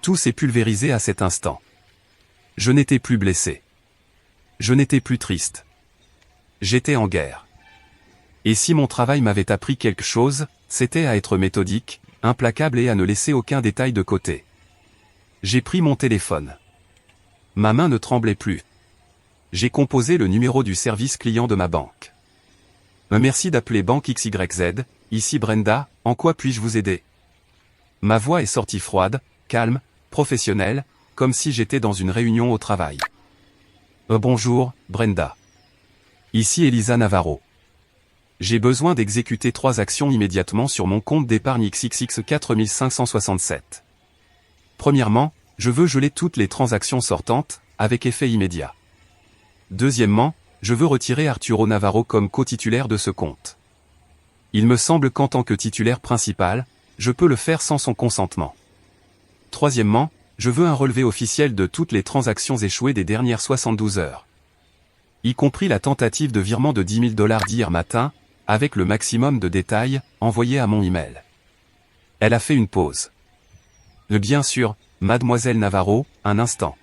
Tout s'est pulvérisé à cet instant. Je n'étais plus blessé. Je n'étais plus triste. J'étais en guerre. Et si mon travail m'avait appris quelque chose, c'était à être méthodique, implacable et à ne laisser aucun détail de côté. J'ai pris mon téléphone. Ma main ne tremblait plus. J'ai composé le numéro du service client de ma banque. Merci d'appeler Banque XYZ, ici Brenda, en quoi puis-je vous aider? Ma voix est sortie froide, calme, professionnelle, comme si j'étais dans une réunion au travail. Bonjour, Brenda. Ici Elisa Navarro. J'ai besoin d'exécuter 3 actions immédiatement sur mon compte d'épargne XXX 4567. Premièrement, je veux geler toutes les transactions sortantes, avec effet immédiat. Deuxièmement, je veux retirer Arturo Navarro comme co-titulaire de ce compte. Il me semble qu'en tant que titulaire principal, je peux le faire sans son consentement. Troisièmement, Je veux un relevé officiel de toutes les transactions échouées des dernières 72 heures. Y compris la tentative de virement de 10 000 $ d'hier matin, avec le maximum de détails, envoyé à mon email. Elle a fait une pause. Bien sûr, mademoiselle Navarro, un instant.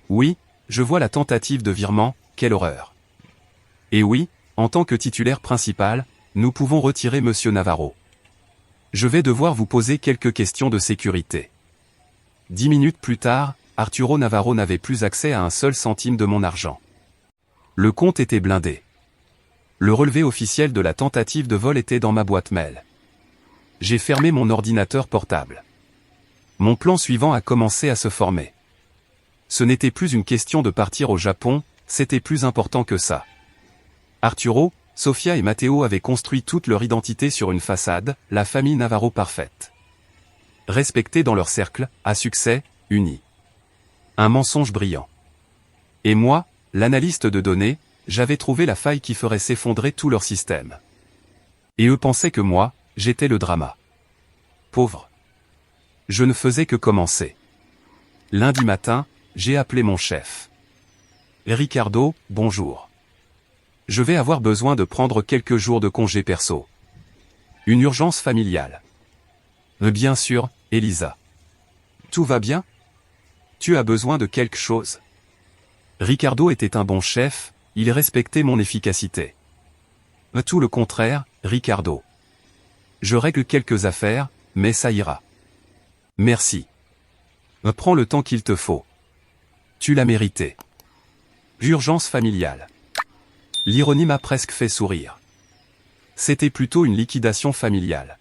Oui, je vois la tentative de virement, quelle horreur. Et oui, en tant que titulaire principal, nous pouvons retirer monsieur Navarro. Je vais devoir vous poser quelques questions de sécurité. 10 minutes plus tard, Arturo Navarro n'avait plus accès à un seul centime de mon argent. Le compte était blindé. Le relevé officiel de la tentative de vol était dans ma boîte mail. J'ai fermé mon ordinateur portable. Mon plan suivant a commencé à se former. Ce n'était plus une question de partir au Japon, c'était plus important que ça. Arturo, Sofia et Matteo avaient construit toute leur identité sur une façade, la famille Navarro parfaite. Respectés dans leur cercle, à succès, unis. Un mensonge brillant. Et moi, l'analyste de données, j'avais trouvé la faille qui ferait s'effondrer tout leur système. Et eux pensaient que moi, j'étais le drama. Pauvre. Je ne faisais que commencer. Lundi matin, j'ai appelé mon chef. Ricardo, bonjour. Je vais avoir besoin de prendre quelques jours de congé perso. Une urgence familiale. Bien sûr, Elisa. Tout va bien? Tu as besoin de quelque chose? Ricardo était un bon chef, il respectait mon efficacité. Tout le contraire, Ricardo. Je règle quelques affaires, mais ça ira. Merci. Prends le temps qu'il te faut. Tu l'as mérité. Urgence familiale. L'ironie m'a presque fait sourire. C'était plutôt une liquidation familiale.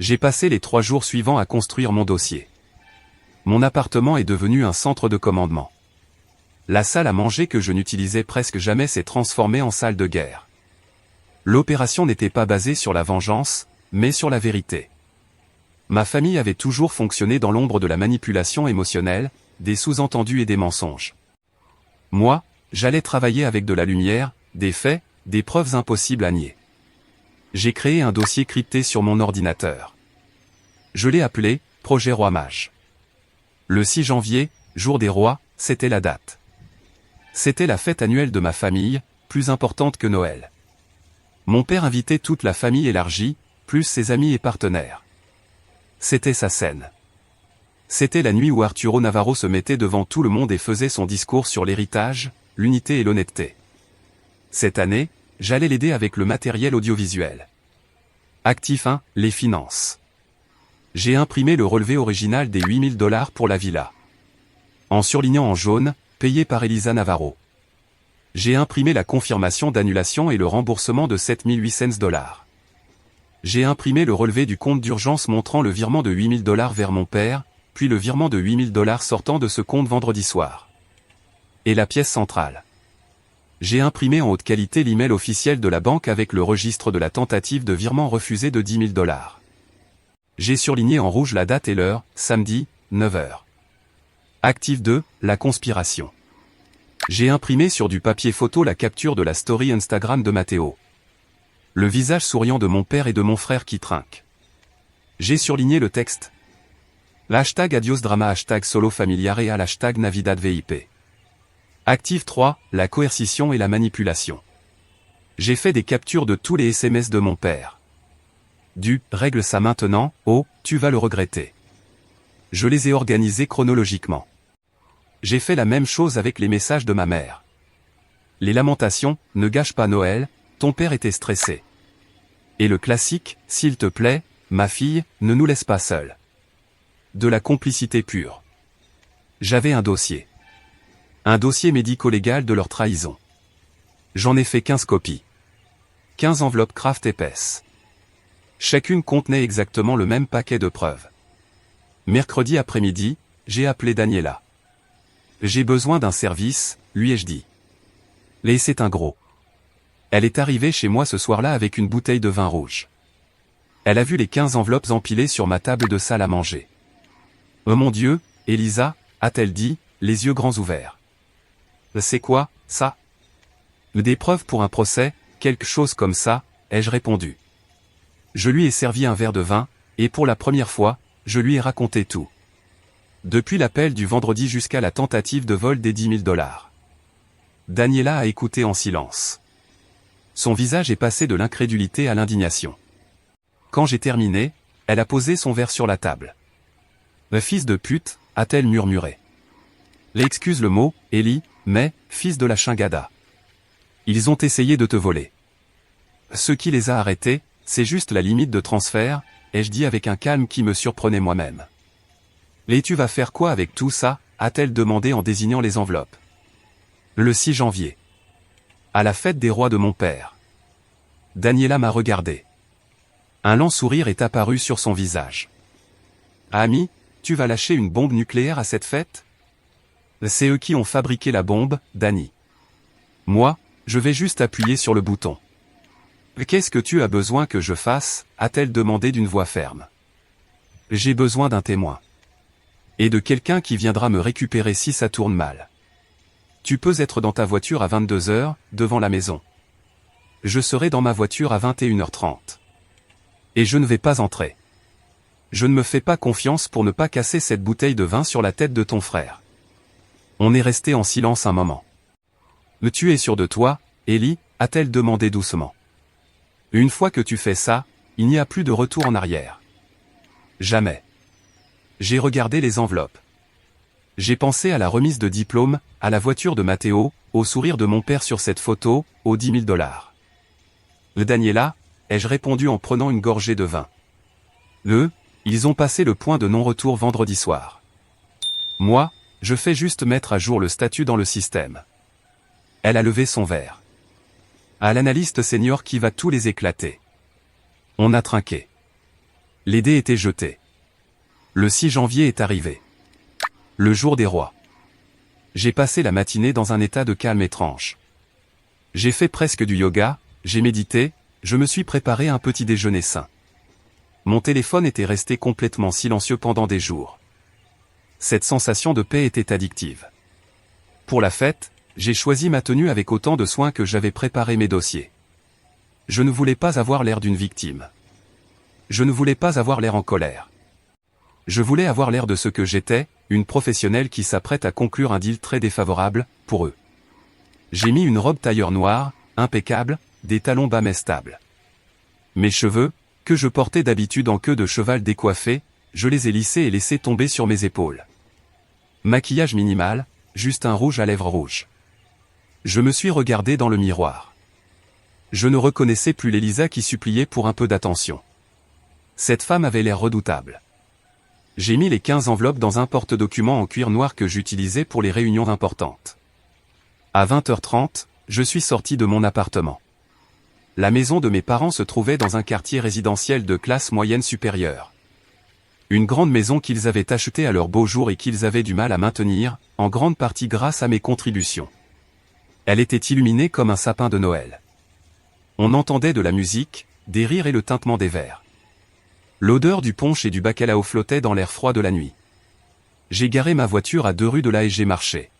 J'ai passé les 3 jours suivants à construire mon dossier. Mon appartement est devenu un centre de commandement. La salle à manger que je n'utilisais presque jamais s'est transformée en salle de guerre. L'opération n'était pas basée sur la vengeance, mais sur la vérité. Ma famille avait toujours fonctionné dans l'ombre de la manipulation émotionnelle, des sous-entendus et des mensonges. Moi, j'allais travailler avec de la lumière, des faits, des preuves impossibles à nier. J'ai créé un dossier crypté sur mon ordinateur. Je l'ai appelé « Projet Roi Mage ». Le 6 janvier, jour des rois, c'était la date. C'était la fête annuelle de ma famille, plus importante que Noël. Mon père invitait toute la famille élargie, plus ses amis et partenaires. C'était sa scène. C'était la nuit où Arturo Navarro se mettait devant tout le monde et faisait son discours sur l'héritage, l'unité et l'honnêteté. Cette année, j'allais l'aider avec le matériel audiovisuel. Actif 1, les finances. J'ai imprimé le relevé original des 8 000 $ pour la villa. En surlignant en jaune, payé par Elisa Navarro. J'ai imprimé la confirmation d'annulation et le remboursement de 7 800 $. J'ai imprimé le relevé du compte d'urgence montrant le virement de 8 000 $ vers mon père, puis le virement de 8 000 $ sortant de ce compte vendredi soir. Et la pièce centrale. J'ai imprimé en haute qualité l'email officiel de la banque avec le registre de la tentative de virement refusé de 10 000 $. J'ai surligné en rouge la date et l'heure, samedi, 9 h. Actif 2, la conspiration. J'ai imprimé sur du papier photo la capture de la story Instagram de Matteo. Le visage souriant de mon père et de mon frère qui trinque. J'ai surligné le texte. L'hashtag Adios Drama hashtag Solo Familiare à l'hashtag Navidad VIP. Active 3, la coercition et la manipulation. J'ai fait des captures de tous les SMS de mon père. Du « règle ça maintenant » au « tu vas le regretter ». Je les ai organisés chronologiquement. J'ai fait la même chose avec les messages de ma mère. Les lamentations, ne gâche pas Noël, ton père était stressé. Et le classique, s'il te plaît, ma fille, ne nous laisse pas seuls. De la complicité pure. J'avais un dossier. Un dossier médico-légal de leur trahison. J'en ai fait 15 copies. 15 enveloppes craft épaisses. Chacune contenait exactement le même paquet de preuves. Mercredi après-midi, j'ai appelé Daniela. J'ai besoin d'un service, lui ai-je dit. Et c'est un gros. Elle est arrivée chez moi ce soir-là avec une bouteille de vin rouge. Elle a vu les 15 enveloppes empilées sur ma table de salle à manger. Oh mon Dieu, Elisa, a-t-elle dit, les yeux grands ouverts. C'est quoi, ça? Des preuves pour un procès, quelque chose comme ça, ai-je répondu. Je lui ai servi un verre de vin, et pour la première fois, je lui ai raconté tout. Depuis l'appel du vendredi jusqu'à la tentative de vol des 10 000 $. Daniela a écouté en silence. Son visage est passé de l'incrédulité à l'indignation. Quand j'ai terminé, elle a posé son verre sur la table. « Le fils de pute », a-t-elle murmuré. « Excuse le mot, Ellie, mais, fils de la chingada. Ils ont essayé de te voler. Ce qui les a arrêtés, c'est juste la limite de transfert, ai-je dit avec un calme qui me surprenait moi-même. « Et tu vas faire quoi avec tout ça ?» a-t-elle demandé en désignant les enveloppes. Le 6 janvier. À la fête des rois de mon père. Daniela m'a regardé. Un lent sourire est apparu sur son visage. Ami, tu vas lâcher une bombe nucléaire à cette fête? C'est eux qui ont fabriqué la bombe, Dani. Moi, je vais juste appuyer sur le bouton. Qu'est-ce que tu as besoin que je fasse? A-t-elle demandé d'une voix ferme. J'ai besoin d'un témoin. Et de quelqu'un qui viendra me récupérer si ça tourne mal. Tu peux être dans ta voiture à 22 h, devant la maison. Je serai dans ma voiture à 21 h 30. Et je ne vais pas entrer. Je ne me fais pas confiance pour ne pas casser cette bouteille de vin sur la tête de ton frère. On est resté en silence un moment. Mais tu es sûr de toi, Ellie? A-t-elle demandé doucement. Une fois que tu fais ça, il n'y a plus de retour en arrière. Jamais. J'ai regardé les enveloppes. J'ai pensé à la remise de diplôme, à la voiture de Matteo, au sourire de mon père sur cette photo, aux 10 000 $. Le Daniela, ai-je répondu en prenant une gorgée de vin. Ils ont passé le point de non-retour vendredi soir. Moi, je fais juste mettre à jour le statut dans le système. Elle a levé son verre. À l'analyste senior qui va tous les éclater. On a trinqué. Les dés étaient jetés. Le 6 janvier est arrivé. Le jour des rois. J'ai passé la matinée dans un état de calme étrange. J'ai fait presque du yoga, j'ai médité, je me suis préparé un petit déjeuner sain. Mon téléphone était resté complètement silencieux pendant des jours. Cette sensation de paix était addictive. Pour la fête, j'ai choisi ma tenue avec autant de soin que j'avais préparé mes dossiers. Je ne voulais pas avoir l'air d'une victime. Je ne voulais pas avoir l'air en colère. Je voulais avoir l'air de ce que j'étais, une professionnelle qui s'apprête à conclure un deal très défavorable, pour eux. J'ai mis une robe tailleur noire, impeccable, des talons bas mais stables. Mes cheveux, que je portais d'habitude en queue de cheval décoiffée, je les ai lissés et laissés tomber sur mes épaules. Maquillage minimal, juste un rouge à lèvres rouge. Je me suis regardé dans le miroir. Je ne reconnaissais plus l'Elisa qui suppliait pour un peu d'attention. Cette femme avait l'air redoutable. J'ai mis les 15 enveloppes dans un porte-documents en cuir noir que j'utilisais pour les réunions importantes. À 20 h 30, je suis sorti de mon appartement. La maison de mes parents se trouvait dans un quartier résidentiel de classe moyenne supérieure. Une grande maison qu'ils avaient achetée à leur beau jour et qu'ils avaient du mal à maintenir, en grande partie grâce à mes contributions. Elle était illuminée comme un sapin de Noël. On entendait de la musique, des rires et le tintement des verres. L'odeur du punch et du bacalao flottait dans l'air froid de la nuit. J'ai garé ma voiture à 2 rues de là et j'ai marché.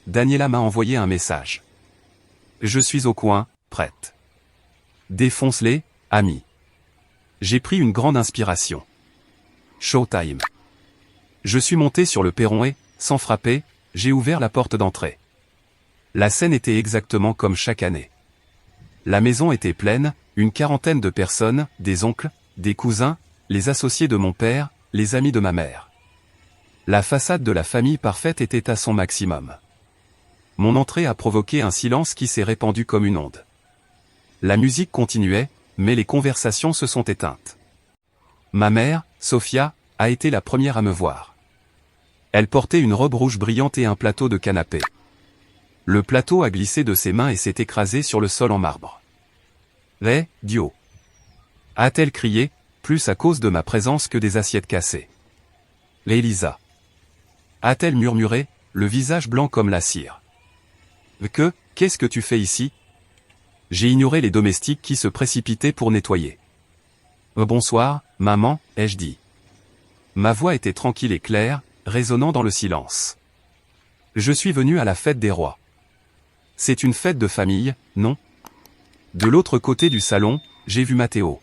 Daniela m'a envoyé un message. Je suis au coin, prête. Défonce-les, ami. J'ai pris une grande inspiration. Showtime. Je suis monté sur le perron et, sans frapper, j'ai ouvert la porte d'entrée. La scène était exactement comme chaque année. La maison était pleine, une quarantaine de personnes, des oncles, des cousins, les associés de mon père, les amis de ma mère. La façade de la famille parfaite était à son maximum. Mon entrée a provoqué un silence qui s'est répandu comme une onde. La musique continuait, mais les conversations se sont éteintes. Ma mère, Sophia, a été la première à me voir. Elle portait une robe rouge brillante et un plateau de canapé. Le plateau a glissé de ses mains et s'est écrasé sur le sol en marbre. « Dio !» a-t-elle crié, plus à cause de ma présence que des assiettes cassées. « Elisa !» a-t-elle murmuré, le visage blanc comme la cire. « Qu'est-ce que tu fais ici ?» J'ai ignoré les domestiques qui se précipitaient pour nettoyer. « Bonsoir, maman », ai-je dit. Ma voix était tranquille et claire, résonnant dans le silence. Je suis venu à la fête des rois. C'est une fête de famille, non? De l'autre côté du salon, j'ai vu Matteo.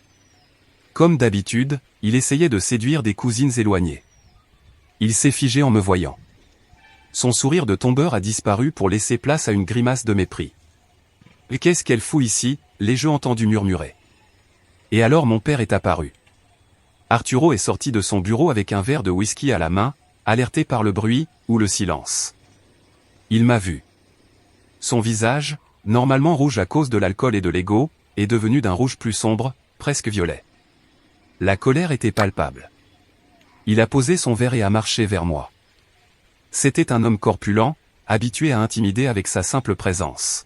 Comme d'habitude, il essayait de séduire des cousines éloignées. Il s'est figé en me voyant. Son sourire de tombeur a disparu pour laisser place à une grimace de mépris. « Qu'est-ce qu'elle fout ici ?» l'ai-je entendu murmurer. Et alors mon père est apparu. Arturo est sorti de son bureau avec un verre de whisky à la main, alerté par le bruit, ou le silence. Il m'a vu. Son visage, normalement rouge à cause de l'alcool et de l'ego, est devenu d'un rouge plus sombre, presque violet. La colère était palpable. Il a posé son verre et a marché vers moi. C'était un homme corpulent, habitué à intimider avec sa simple présence.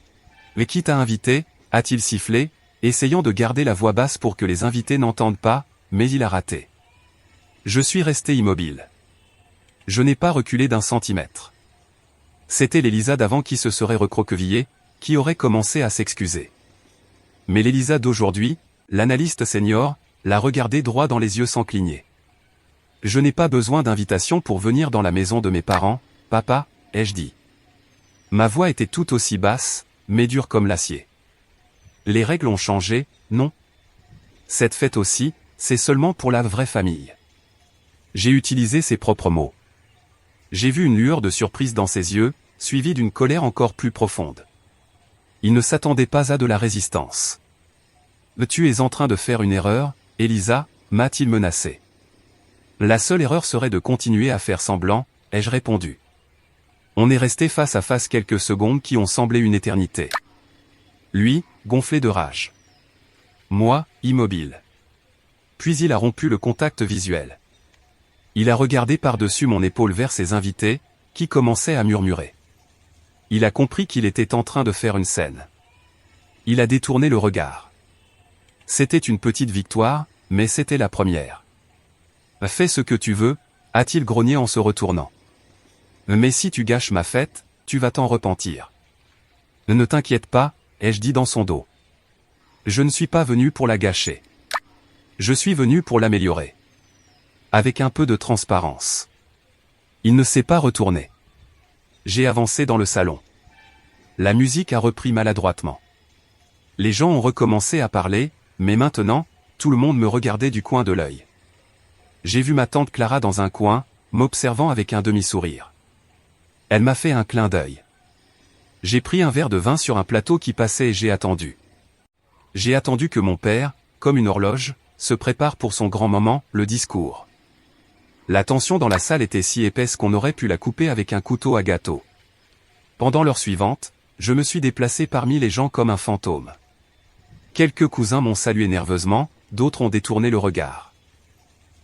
« Mais qui t'a invité ?» a-t-il sifflé, essayant de garder la voix basse pour que les invités n'entendent pas, mais il a raté. Je suis resté immobile. Je n'ai pas reculé d'un centimètre. C'était l'Elisa d'avant qui se serait recroquevillée, qui aurait commencé à s'excuser. Mais l'Elisa d'aujourd'hui, l'analyste senior, l'a regardé droit dans les yeux sans cligner. « Je n'ai pas besoin d'invitation pour venir dans la maison de mes parents, papa, ai-je dit. » Ma voix était tout aussi basse, mais dure comme l'acier. Les règles ont changé, non? Cette fête aussi, c'est seulement pour la vraie famille. J'ai utilisé ses propres mots. J'ai vu une lueur de surprise dans ses yeux, suivie d'une colère encore plus profonde. Il ne s'attendait pas à de la résistance. « Tu es en train de faire une erreur, Elisa » m'a-t-il menacé. La seule erreur serait de continuer à faire semblant, ai-je répondu. On est resté face à face quelques secondes qui ont semblé une éternité. Lui, gonflé de rage. Moi, immobile. Puis il a rompu le contact visuel. Il a regardé par-dessus mon épaule vers ses invités, qui commençaient à murmurer. Il a compris qu'il était en train de faire une scène. Il a détourné le regard. C'était une petite victoire, mais c'était la première. « Fais ce que tu veux », a-t-il grogné en se retournant. « Mais si tu gâches ma fête, tu vas t'en repentir. »« Ne t'inquiète pas », ai-je dit dans son dos. « Je ne suis pas venu pour la gâcher. Je suis venu pour l'améliorer. » Avec un peu de transparence. Il ne s'est pas retourné. J'ai avancé dans le salon. La musique a repris maladroitement. Les gens ont recommencé à parler, mais maintenant, tout le monde me regardait du coin de l'œil. J'ai vu ma tante Clara dans un coin, m'observant avec un demi-sourire. Elle m'a fait un clin d'œil. J'ai pris un verre de vin sur un plateau qui passait et j'ai attendu. J'ai attendu que mon père, comme une horloge, se prépare pour son grand moment, le discours. La tension dans la salle était si épaisse qu'on aurait pu la couper avec un couteau à gâteau. Pendant l'heure suivante, je me suis déplacé parmi les gens comme un fantôme. Quelques cousins m'ont salué nerveusement, d'autres ont détourné le regard.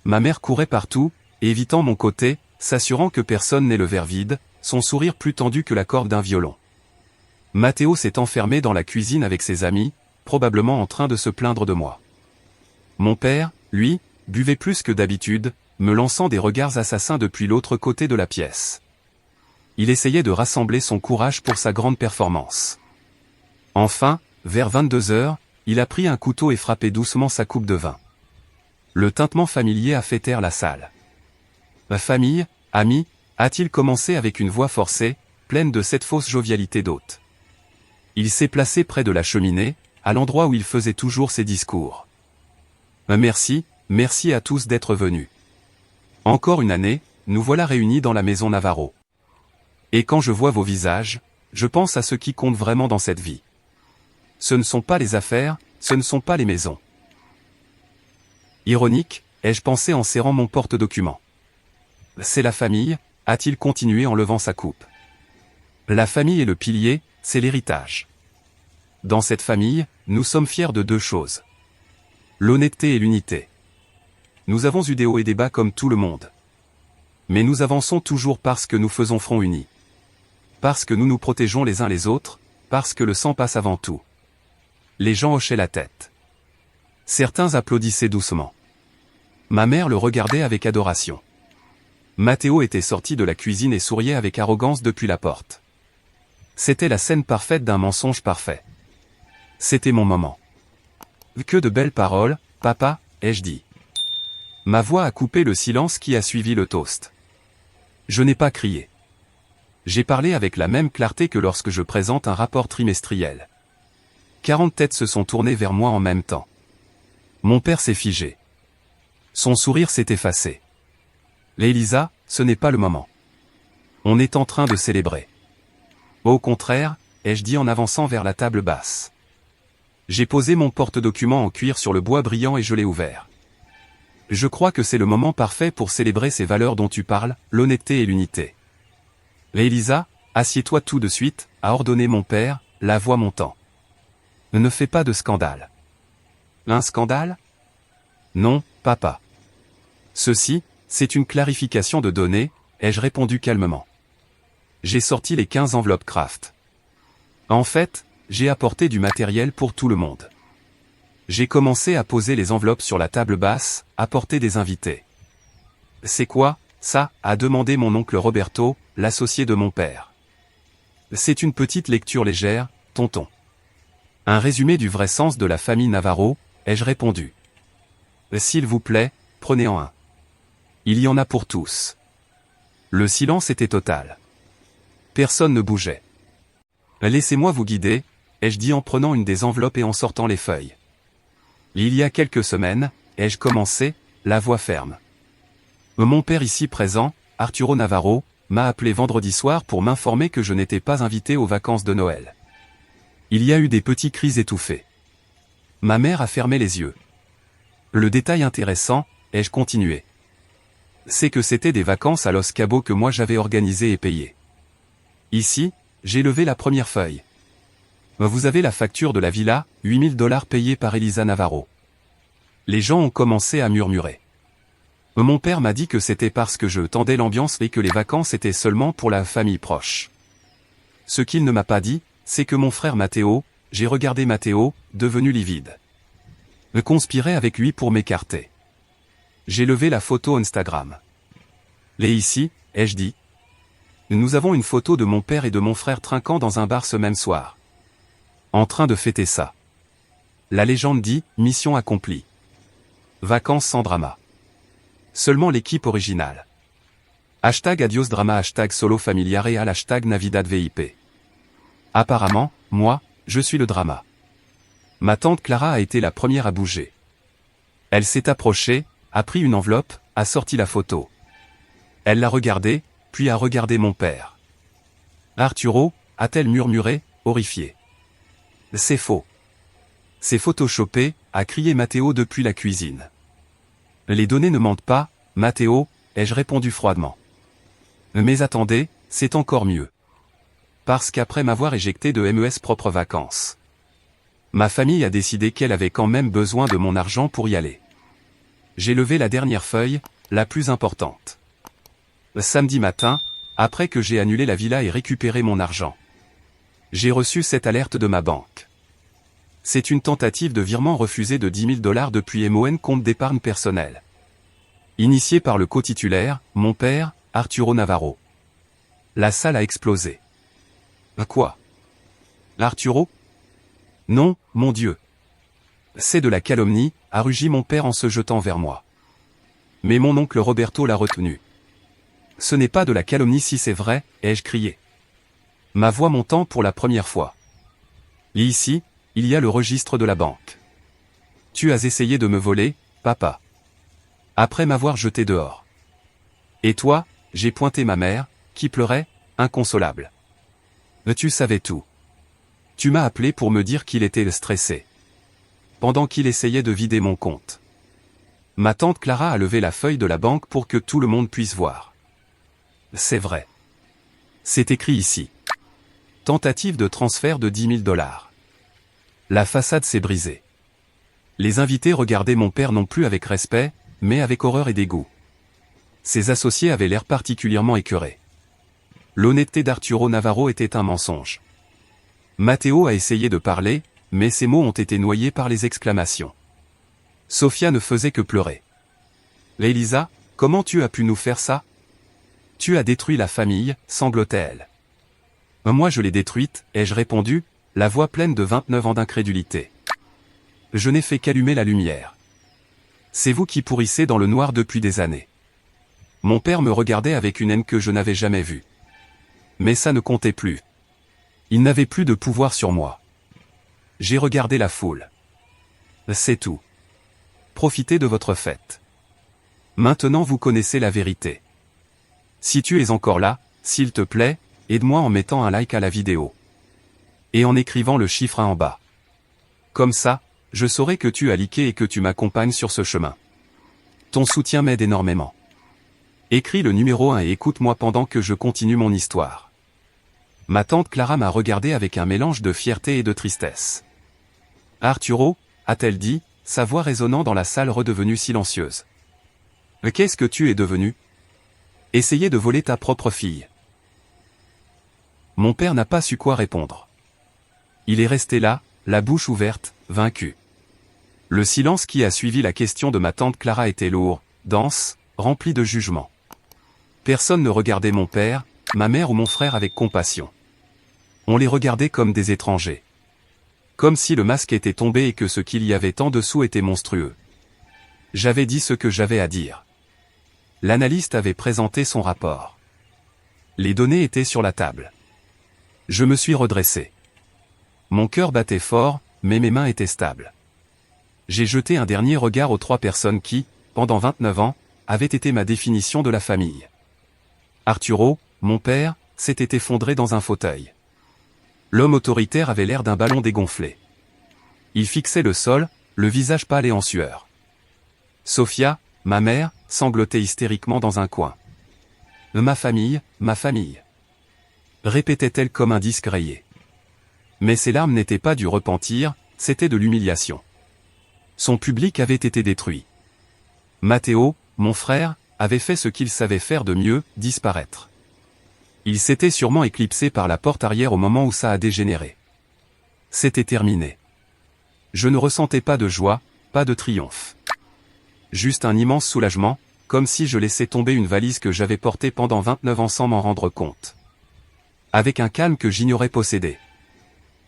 Ma mère courait partout, évitant mon côté, s'assurant que personne n'ait le verre vide, son sourire plus tendu que la corde d'un violon. Matteo s'est enfermé dans la cuisine avec ses amis, probablement en train de se plaindre de moi. Mon père, lui, buvait plus que d'habitude, me lançant des regards assassins depuis l'autre côté de la pièce. Il essayait de rassembler son courage pour sa grande performance. Enfin, vers 22 heures, il a pris un couteau et frappé doucement sa coupe de vin. Le tintement familier a fait taire la salle. « Ma famille, amis » a-t-il commencé avec une voix forcée, pleine de cette fausse jovialité d'hôte. Il s'est placé près de la cheminée, à l'endroit où il faisait toujours ses discours. « Merci, merci à tous d'être venus. Encore une année, nous voilà réunis dans la maison Navarro. Et quand je vois vos visages, je pense à ce qui compte vraiment dans cette vie. Ce ne sont pas les affaires, ce ne sont pas les maisons. » Ironique, ai-je pensé en serrant mon porte-document. C'est la famille, a-t-il continué en levant sa coupe. La famille est le pilier, c'est l'héritage. Dans cette famille, nous sommes fiers de deux choses. L'honnêteté et l'unité. Nous avons eu des hauts et des bas comme tout le monde. Mais nous avançons toujours parce que nous faisons front uni. Parce que nous nous protégeons les uns les autres, parce que le sang passe avant tout. Les gens hochaient la tête. Certains applaudissaient doucement. Ma mère le regardait avec adoration. Matteo était sorti de la cuisine et souriait avec arrogance depuis la porte. C'était la scène parfaite d'un mensonge parfait. C'était mon moment. Que de belles paroles, papa, ai-je dit. Ma voix a coupé le silence qui a suivi le toast. Je n'ai pas crié. J'ai parlé avec la même clarté que lorsque je présente un rapport trimestriel. 40 têtes se sont tournées vers moi en même temps. Mon père s'est figé. Son sourire s'est effacé. Elisa, ce n'est pas le moment. On est en train de célébrer. Au contraire, ai-je dit en avançant vers la table basse. J'ai posé mon porte-document en cuir sur le bois brillant et je l'ai ouvert. Je crois que c'est le moment parfait pour célébrer ces valeurs dont tu parles, l'honnêteté et l'unité. Elisa, assieds-toi tout de suite, a ordonné mon père, la voix montant. Ne fais pas de scandale. Un scandale? Non, papa. Ceci, c'est une clarification de données, ai-je répondu calmement. J'ai sorti les 15 enveloppes Kraft. En fait, j'ai apporté du matériel pour tout le monde. J'ai commencé à poser les enveloppes sur la table basse, apporter des invités. C'est quoi, ça, a demandé mon oncle Roberto, l'associé de mon père. C'est une petite lecture légère, tonton. Un résumé du vrai sens de la famille Navarro, ai-je répondu. S'il vous plaît, prenez-en un. Il y en a pour tous. Le silence était total. Personne ne bougeait. Laissez-moi vous guider, ai-je dit en prenant une des enveloppes et en sortant les feuilles. Il y a quelques semaines, ai-je commencé, la voix ferme. Mon père ici présent, Arturo Navarro, m'a appelé vendredi soir pour m'informer que je n'étais pas invité aux vacances de Noël. Il y a eu des petits cris étouffés. Ma mère a fermé les yeux. Le détail intéressant, ai-je continué. C'est que c'était des vacances à Los Cabos que moi j'avais organisées et payées. Ici, j'ai levé la première feuille. Vous avez la facture de la villa, $8 000 payée par Elisa Navarro. Les gens ont commencé à murmurer. Mon père m'a dit que c'était parce que je tendais l'ambiance et que les vacances étaient seulement pour la famille proche. Ce qu'il ne m'a pas dit, c'est que mon frère Matteo, j'ai regardé Matteo, devenu livide. Je conspirais avec lui pour m'écarter. J'ai levé la photo Instagram. Les ici, ai-je dit. Nous avons une photo de mon père et de mon frère trinquant dans un bar ce même soir. En train de fêter ça. La légende dit, mission accomplie. Vacances sans drama. Seulement l'équipe originale. #adios drama #solo familia real #navidad VIP. Apparemment, moi, je suis le drama. Ma tante Clara a été la première à bouger. Elle s'est approchée, a pris une enveloppe, a sorti la photo. Elle l'a regardée, puis a regardé mon père. Arturo, a-t-elle murmuré, horrifiée. C'est faux. C'est photoshopé, a crié Matteo depuis la cuisine. Les données ne mentent pas, Matteo, ai-je répondu froidement. Mais attendez, c'est encore mieux. Parce qu'après m'avoir éjecté de mes propres vacances, ma famille a décidé qu'elle avait quand même besoin de mon argent pour y aller. J'ai levé la dernière feuille, la plus importante. Samedi matin, après que j'ai annulé la villa et récupéré mon argent, j'ai reçu cette alerte de ma banque. C'est une tentative de virement refusé de $10 000 depuis mon compte d'épargne personnelle. Initié par le co-titulaire, mon père, Arturo Navarro. La salle a explosé. Quoi? Arturo? Non, mon Dieu. C'est de la calomnie, a rugi mon père en se jetant vers moi. Mais mon oncle Roberto l'a retenu. Ce n'est pas de la calomnie si c'est vrai, ai-je crié. Ma voix montant pour la première fois. Ici, il y a le registre de la banque. Tu as essayé de me voler, papa. Après m'avoir jeté dehors. Et toi, j'ai pointé ma mère, qui pleurait, inconsolable. Tu savais tout. Tu m'as appelé pour me dire qu'il était stressé. Pendant qu'il essayait de vider mon compte. Ma tante Clara a levé la feuille de la banque pour que tout le monde puisse voir. C'est vrai. C'est écrit ici. Tentative de transfert de $10 000. La façade s'est brisée. Les invités regardaient mon père non plus avec respect, mais avec horreur et dégoût. Ses associés avaient l'air particulièrement écœurés. L'honnêteté d'Arturo Navarro était un mensonge. Matteo a essayé de parler, mais ses mots ont été noyés par les exclamations. Sofia ne faisait que pleurer. Elisa, comment tu as pu nous faire ça? Tu as détruit la famille, sanglotait-elle. Moi je l'ai détruite, ai-je répondu, la voix pleine de 29 ans d'incrédulité. Je n'ai fait qu'allumer la lumière. C'est vous qui pourrissez dans le noir depuis des années. Mon père me regardait avec une haine que je n'avais jamais vue. Mais ça ne comptait plus. Il n'avait plus de pouvoir sur moi. J'ai regardé la foule. C'est tout. Profitez de votre fête. Maintenant vous connaissez la vérité. Si tu es encore là, s'il te plaît, aide-moi en mettant un like à la vidéo. Et en écrivant le chiffre 1 en bas. Comme ça, je saurai que tu as liké et que tu m'accompagnes sur ce chemin. Ton soutien m'aide énormément. Écris le numéro 1 et écoute-moi pendant que je continue mon histoire. Ma tante Clara m'a regardé avec un mélange de fierté et de tristesse. « Arturo » a-t-elle dit, sa voix résonnant dans la salle redevenue silencieuse. « Qu'est-ce que tu es devenu ? Essayer de voler ta propre fille. » Mon père n'a pas su quoi répondre. Il est resté là, la bouche ouverte, vaincu. Le silence qui a suivi la question de ma tante Clara était lourd, dense, rempli de jugement. Personne ne regardait mon père, ma mère ou mon frère avec compassion. On les regardait comme des étrangers. Comme si le masque était tombé et que ce qu'il y avait en dessous était monstrueux. J'avais dit ce que j'avais à dire. L'analyste avait présenté son rapport. Les données étaient sur la table. Je me suis redressé. Mon cœur battait fort, mais mes mains étaient stables. J'ai jeté un dernier regard aux 3 personnes qui, pendant 29 ans, avaient été ma définition de la famille. Arturo, mon père, s'était effondré dans un fauteuil. L'homme autoritaire avait l'air d'un ballon dégonflé. Il fixait le sol, le visage pâle et en sueur. Sofia, ma mère, sanglotait hystériquement dans un coin. « Ma famille, répétait-elle comme un disque rayé. Mais ses larmes n'étaient pas du repentir, c'était de l'humiliation. Son public avait été détruit. Matteo, mon frère, avait fait ce qu'il savait faire de mieux, disparaître. Il s'était sûrement éclipsé par la porte arrière au moment où ça a dégénéré. C'était terminé. Je ne ressentais pas de joie, pas de triomphe. Juste un immense soulagement, comme si je laissais tomber une valise que j'avais portée pendant 29 ans sans m'en rendre compte. Avec un calme que j'ignorais posséder.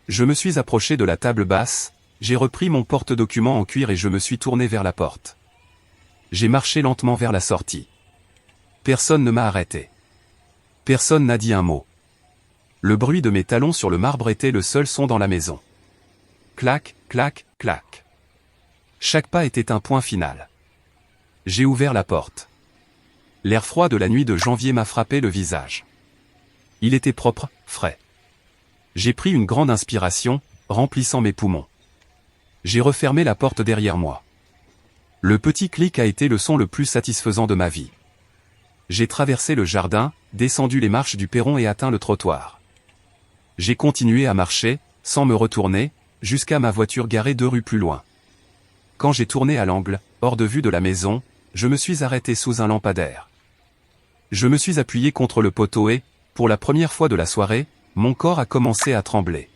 Je me suis approché de la table basse, j'ai repris mon porte-documents en cuir et je me suis tourné vers la porte. J'ai marché lentement vers la sortie. Personne ne m'a arrêté. Personne n'a dit un mot. Le bruit de mes talons sur le marbre était le seul son dans la maison. Clac, clac, clac. Chaque pas était un point final. J'ai ouvert la porte. L'air froid de la nuit de janvier m'a frappé le visage. Il était propre, frais. J'ai pris une grande inspiration, remplissant mes poumons. J'ai refermé la porte derrière moi. Le petit clic a été le son le plus satisfaisant de ma vie. J'ai traversé le jardin, descendu les marches du perron et atteint le trottoir. J'ai continué à marcher, sans me retourner, jusqu'à ma voiture garée 2 rues plus loin. Quand j'ai tourné à l'angle, hors de vue de la maison, je me suis arrêté sous un lampadaire. Je me suis appuyé contre le poteau et, pour la première fois de la soirée, mon corps a commencé à trembler.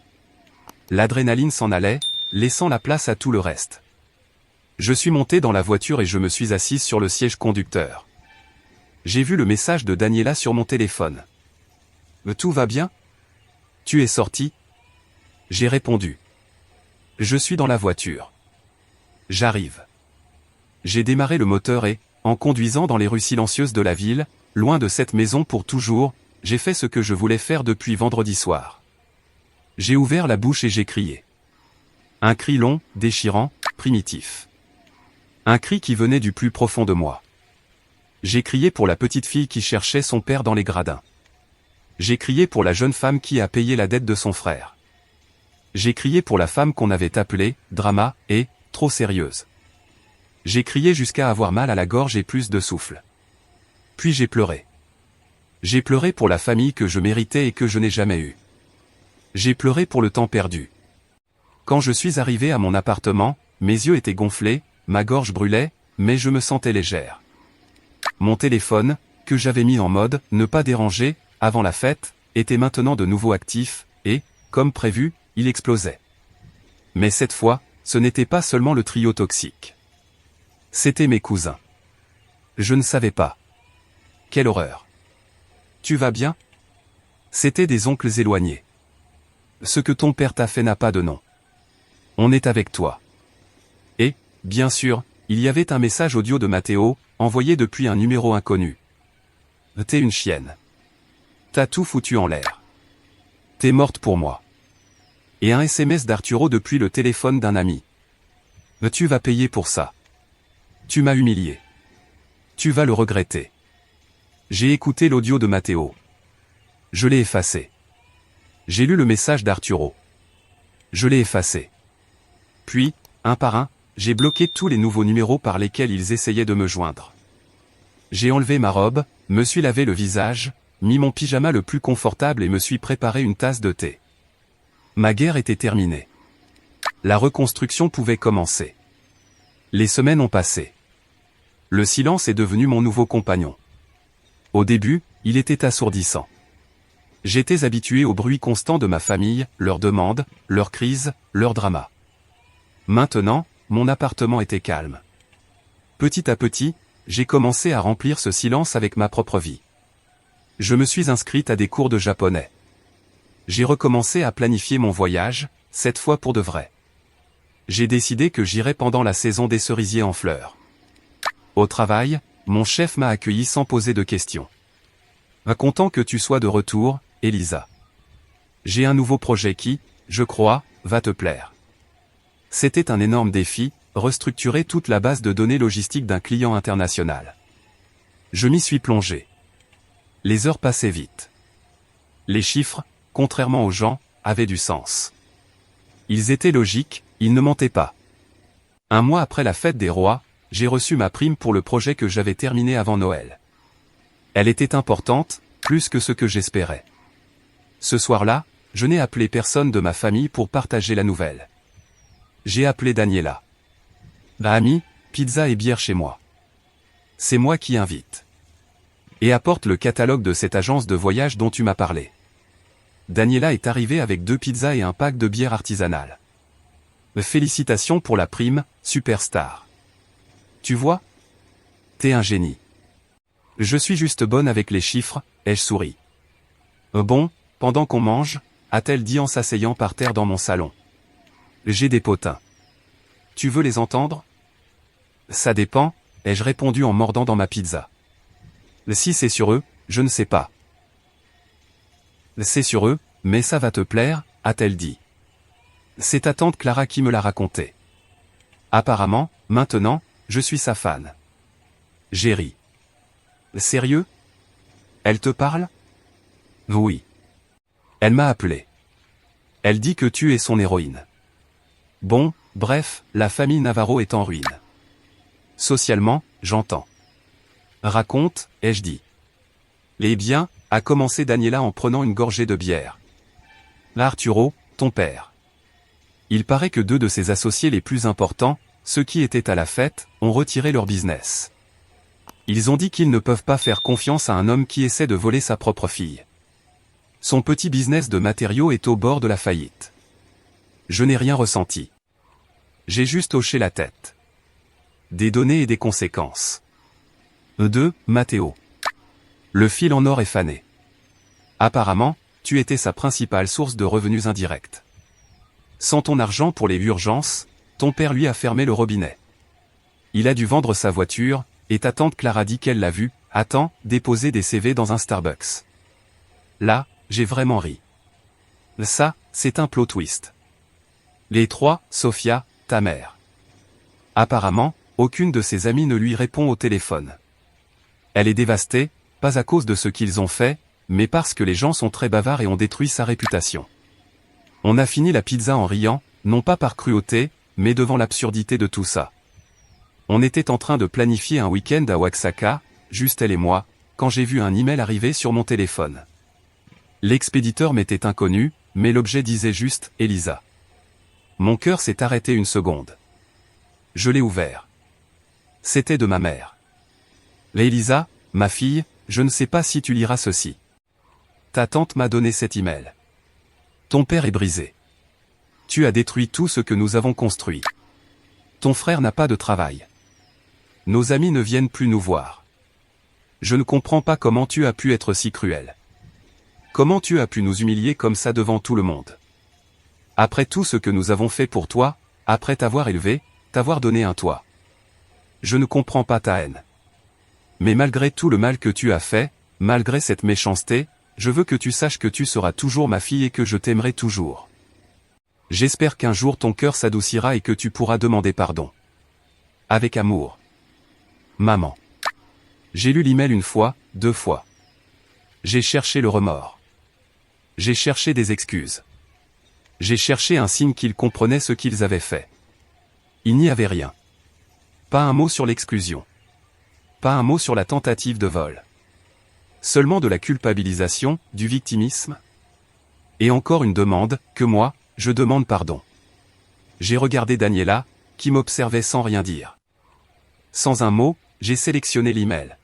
L'adrénaline s'en allait, laissant la place à tout le reste. Je suis monté dans la voiture et je me suis assis sur le siège conducteur. J'ai vu le message de Daniela sur mon téléphone. « Tout va bien ? Tu es sorti ?» J'ai répondu. « Je suis dans la voiture. J'arrive. » J'ai démarré le moteur et, en conduisant dans les rues silencieuses de la ville, loin de cette maison pour toujours, j'ai fait ce que je voulais faire depuis vendredi soir. J'ai ouvert la bouche et j'ai crié. Un cri long, déchirant, primitif. Un cri qui venait du plus profond de moi. J'ai crié pour la petite fille qui cherchait son père dans les gradins. J'ai crié pour la jeune femme qui a payé la dette de son frère. J'ai crié pour la femme qu'on avait appelée, drama, et, trop sérieuse. J'ai crié jusqu'à avoir mal à la gorge et plus de souffle. Puis j'ai pleuré. J'ai pleuré pour la famille que je méritais et que je n'ai jamais eue. J'ai pleuré pour le temps perdu. Quand je suis arrivé à mon appartement, mes yeux étaient gonflés, ma gorge brûlait, mais je me sentais légère. Mon téléphone, que j'avais mis en mode « ne pas déranger » avant la fête, était maintenant de nouveau actif, et, comme prévu, il explosait. Mais cette fois, ce n'était pas seulement le trio toxique. C'étaient mes cousins. Je ne savais pas. Quelle horreur. Tu vas bien ? C'étaient des oncles éloignés. Ce que ton père t'a fait n'a pas de nom. On est avec toi. Et, bien sûr, il y avait un message audio de Matteo, envoyé depuis un numéro inconnu. T'es une chienne. T'as tout foutu en l'air. T'es morte pour moi. Et un SMS d'Arturo depuis le téléphone d'un ami. Tu vas payer pour ça. Tu m'as humilié. Tu vas le regretter. J'ai écouté l'audio de Matteo. Je l'ai effacé. J'ai lu le message d'Arturo. Je l'ai effacé. Puis, un par un, j'ai bloqué tous les nouveaux numéros par lesquels ils essayaient de me joindre. J'ai enlevé ma robe, me suis lavé le visage, mis mon pyjama le plus confortable et me suis préparé une tasse de thé. Ma guerre était terminée. La reconstruction pouvait commencer. Les semaines ont passé. Le silence est devenu mon nouveau compagnon. Au début, il était assourdissant. J'étais habitué au bruit constant de ma famille, leurs demandes, leurs crises, leurs dramas. Maintenant, mon appartement était calme. Petit à petit, j'ai commencé à remplir ce silence avec ma propre vie. Je me suis inscrite à des cours de japonais. J'ai recommencé à planifier mon voyage, cette fois pour de vrai. J'ai décidé que j'irais pendant la saison des cerisiers en fleurs. Au travail, mon chef m'a accueilli sans poser de questions. Content que tu sois de retour, Elisa. J'ai un nouveau projet qui, je crois, va te plaire. C'était un énorme défi, restructurer toute la base de données logistique d'un client international. Je m'y suis plongé. Les heures passaient vite. Les chiffres, contrairement aux gens, avaient du sens. Ils étaient logiques, ils ne mentaient pas. Un mois après la fête des rois, j'ai reçu ma prime pour le projet que j'avais terminé avant Noël. Elle était importante, plus que ce que j'espérais. Ce soir-là, je n'ai appelé personne de ma famille pour partager la nouvelle. J'ai appelé Daniela. Ami, pizza et bière chez moi. C'est moi qui invite. Et apporte le catalogue de cette agence de voyage dont tu m'as parlé. Daniela est arrivée avec 2 pizzas et un pack de bière artisanale. Félicitations pour la prime, superstar. Tu vois? T'es un génie. Je suis juste bonne avec les chiffres, ai-je souri. Bon, pendant qu'on mange, a-t-elle dit en s'asseyant par terre dans mon salon. J'ai des potins. Tu veux les entendre? Ça dépend, ai-je répondu en mordant dans ma pizza. Si c'est sur eux, je ne sais pas. C'est sur eux, mais ça va te plaire, a-t-elle dit. C'est ta tante Clara qui me l'a raconté. Apparemment, maintenant, je suis sa fan. J'ai ri. Sérieux? Elle te parle? Oui. Elle m'a appelé. Elle dit que tu es son héroïne. Bon, bref, la famille Navarro est en ruine. Socialement, j'entends. Raconte, ai-je dit. Eh bien, a commencé Daniela en prenant une gorgée de bière. Arturo, ton père. Il paraît que 2 de ses associés les plus importants, ceux qui étaient à la fête, ont retiré leur business. Ils ont dit qu'ils ne peuvent pas faire confiance à un homme qui essaie de voler sa propre fille. Son petit business de matériaux est au bord de la faillite. Je n'ai rien ressenti. J'ai juste hoché la tête. Des données et des conséquences. 2. Matteo. Le fil en or est fané. Apparemment, tu étais sa principale source de revenus indirects. Sans ton argent pour les urgences, ton père lui a fermé le robinet. Il a dû vendre sa voiture, et ta tante Clara dit qu'elle l'a vu, déposer des CV dans un Starbucks. Là, j'ai vraiment ri. Ça, c'est un plot twist. Les 3, Sophia, ta mère. Apparemment, aucune de ses amies ne lui répond au téléphone. Elle est dévastée, pas à cause de ce qu'ils ont fait, mais parce que les gens sont très bavards et ont détruit sa réputation. On a fini la pizza en riant, non pas par cruauté, mais devant l'absurdité de tout ça. On était en train de planifier un week-end à Oaxaca, juste elle et moi, quand j'ai vu un email arriver sur mon téléphone. L'expéditeur m'était inconnu, mais l'objet disait juste « Elisa ». Mon cœur s'est arrêté une seconde. Je l'ai ouvert. C'était de ma mère. « Elisa, ma fille, je ne sais pas si tu liras ceci. Ta tante m'a donné cet email. Ton père est brisé. Tu as détruit tout ce que nous avons construit. Ton frère n'a pas de travail. Nos amis ne viennent plus nous voir. Je ne comprends pas comment tu as pu être si cruel. Comment tu as pu nous humilier comme ça devant tout le monde? Après tout ce que nous avons fait pour toi, après t'avoir élevé, t'avoir donné un toit. Je ne comprends pas ta haine. Mais malgré tout le mal que tu as fait, malgré cette méchanceté, je veux que tu saches que tu seras toujours ma fille et que je t'aimerai toujours. J'espère qu'un jour ton cœur s'adoucira et que tu pourras demander pardon. Avec amour. Maman. J'ai lu l'email une fois, 2 fois. J'ai cherché le remords. J'ai cherché des excuses. J'ai cherché un signe qu'ils comprenaient ce qu'ils avaient fait. Il n'y avait rien. Pas un mot sur l'exclusion. Pas un mot sur la tentative de vol. Seulement de la culpabilisation, du victimisme. Et encore une demande, que moi, je demande pardon. J'ai regardé Daniela, qui m'observait sans rien dire. Sans un mot, j'ai sélectionné l'email.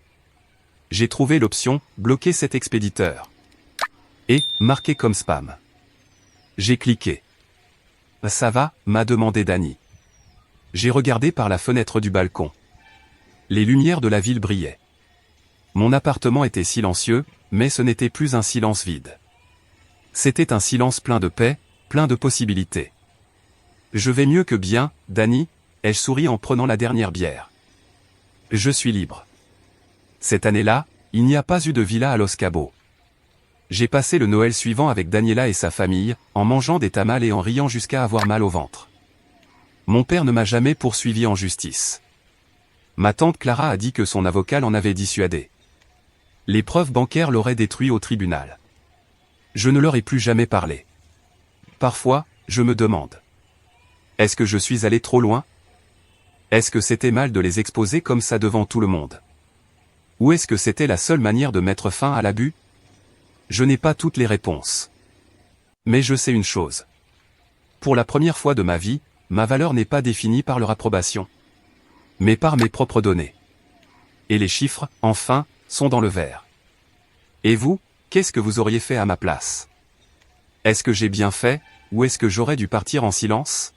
J'ai trouvé l'option « Bloquer cet expéditeur » et « Marquer comme spam ». J'ai cliqué. « Ça va ?» m'a demandé Dani. J'ai regardé par la fenêtre du balcon. Les lumières de la ville brillaient. Mon appartement était silencieux, mais ce n'était plus un silence vide. C'était un silence plein de paix, plein de possibilités. Je vais mieux que bien, Dani, ai-je souri en prenant la dernière bière. Je suis libre. Cette année-là, il n'y a pas eu de villa à Los Cabos. J'ai passé le Noël suivant avec Daniela et sa famille, en mangeant des tamales et en riant jusqu'à avoir mal au ventre. Mon père ne m'a jamais poursuivi en justice. Ma tante Clara a dit que son avocat l'en avait dissuadé. Les preuves bancaires l'auraient détruit au tribunal. Je ne leur ai plus jamais parlé. Parfois, je me demande. Est-ce que je suis allé trop loin? Est-ce que c'était mal de les exposer comme ça devant tout le monde? Ou est-ce que c'était la seule manière de mettre fin à l'abus? Je n'ai pas toutes les réponses. Mais je sais une chose. Pour la première fois de ma vie, ma valeur n'est pas définie par leur approbation, mais par mes propres données. Et les chiffres, enfin, sont dans le vert. Et vous, qu'est-ce que vous auriez fait à ma place? Est-ce que j'ai bien fait, ou est-ce que j'aurais dû partir en silence?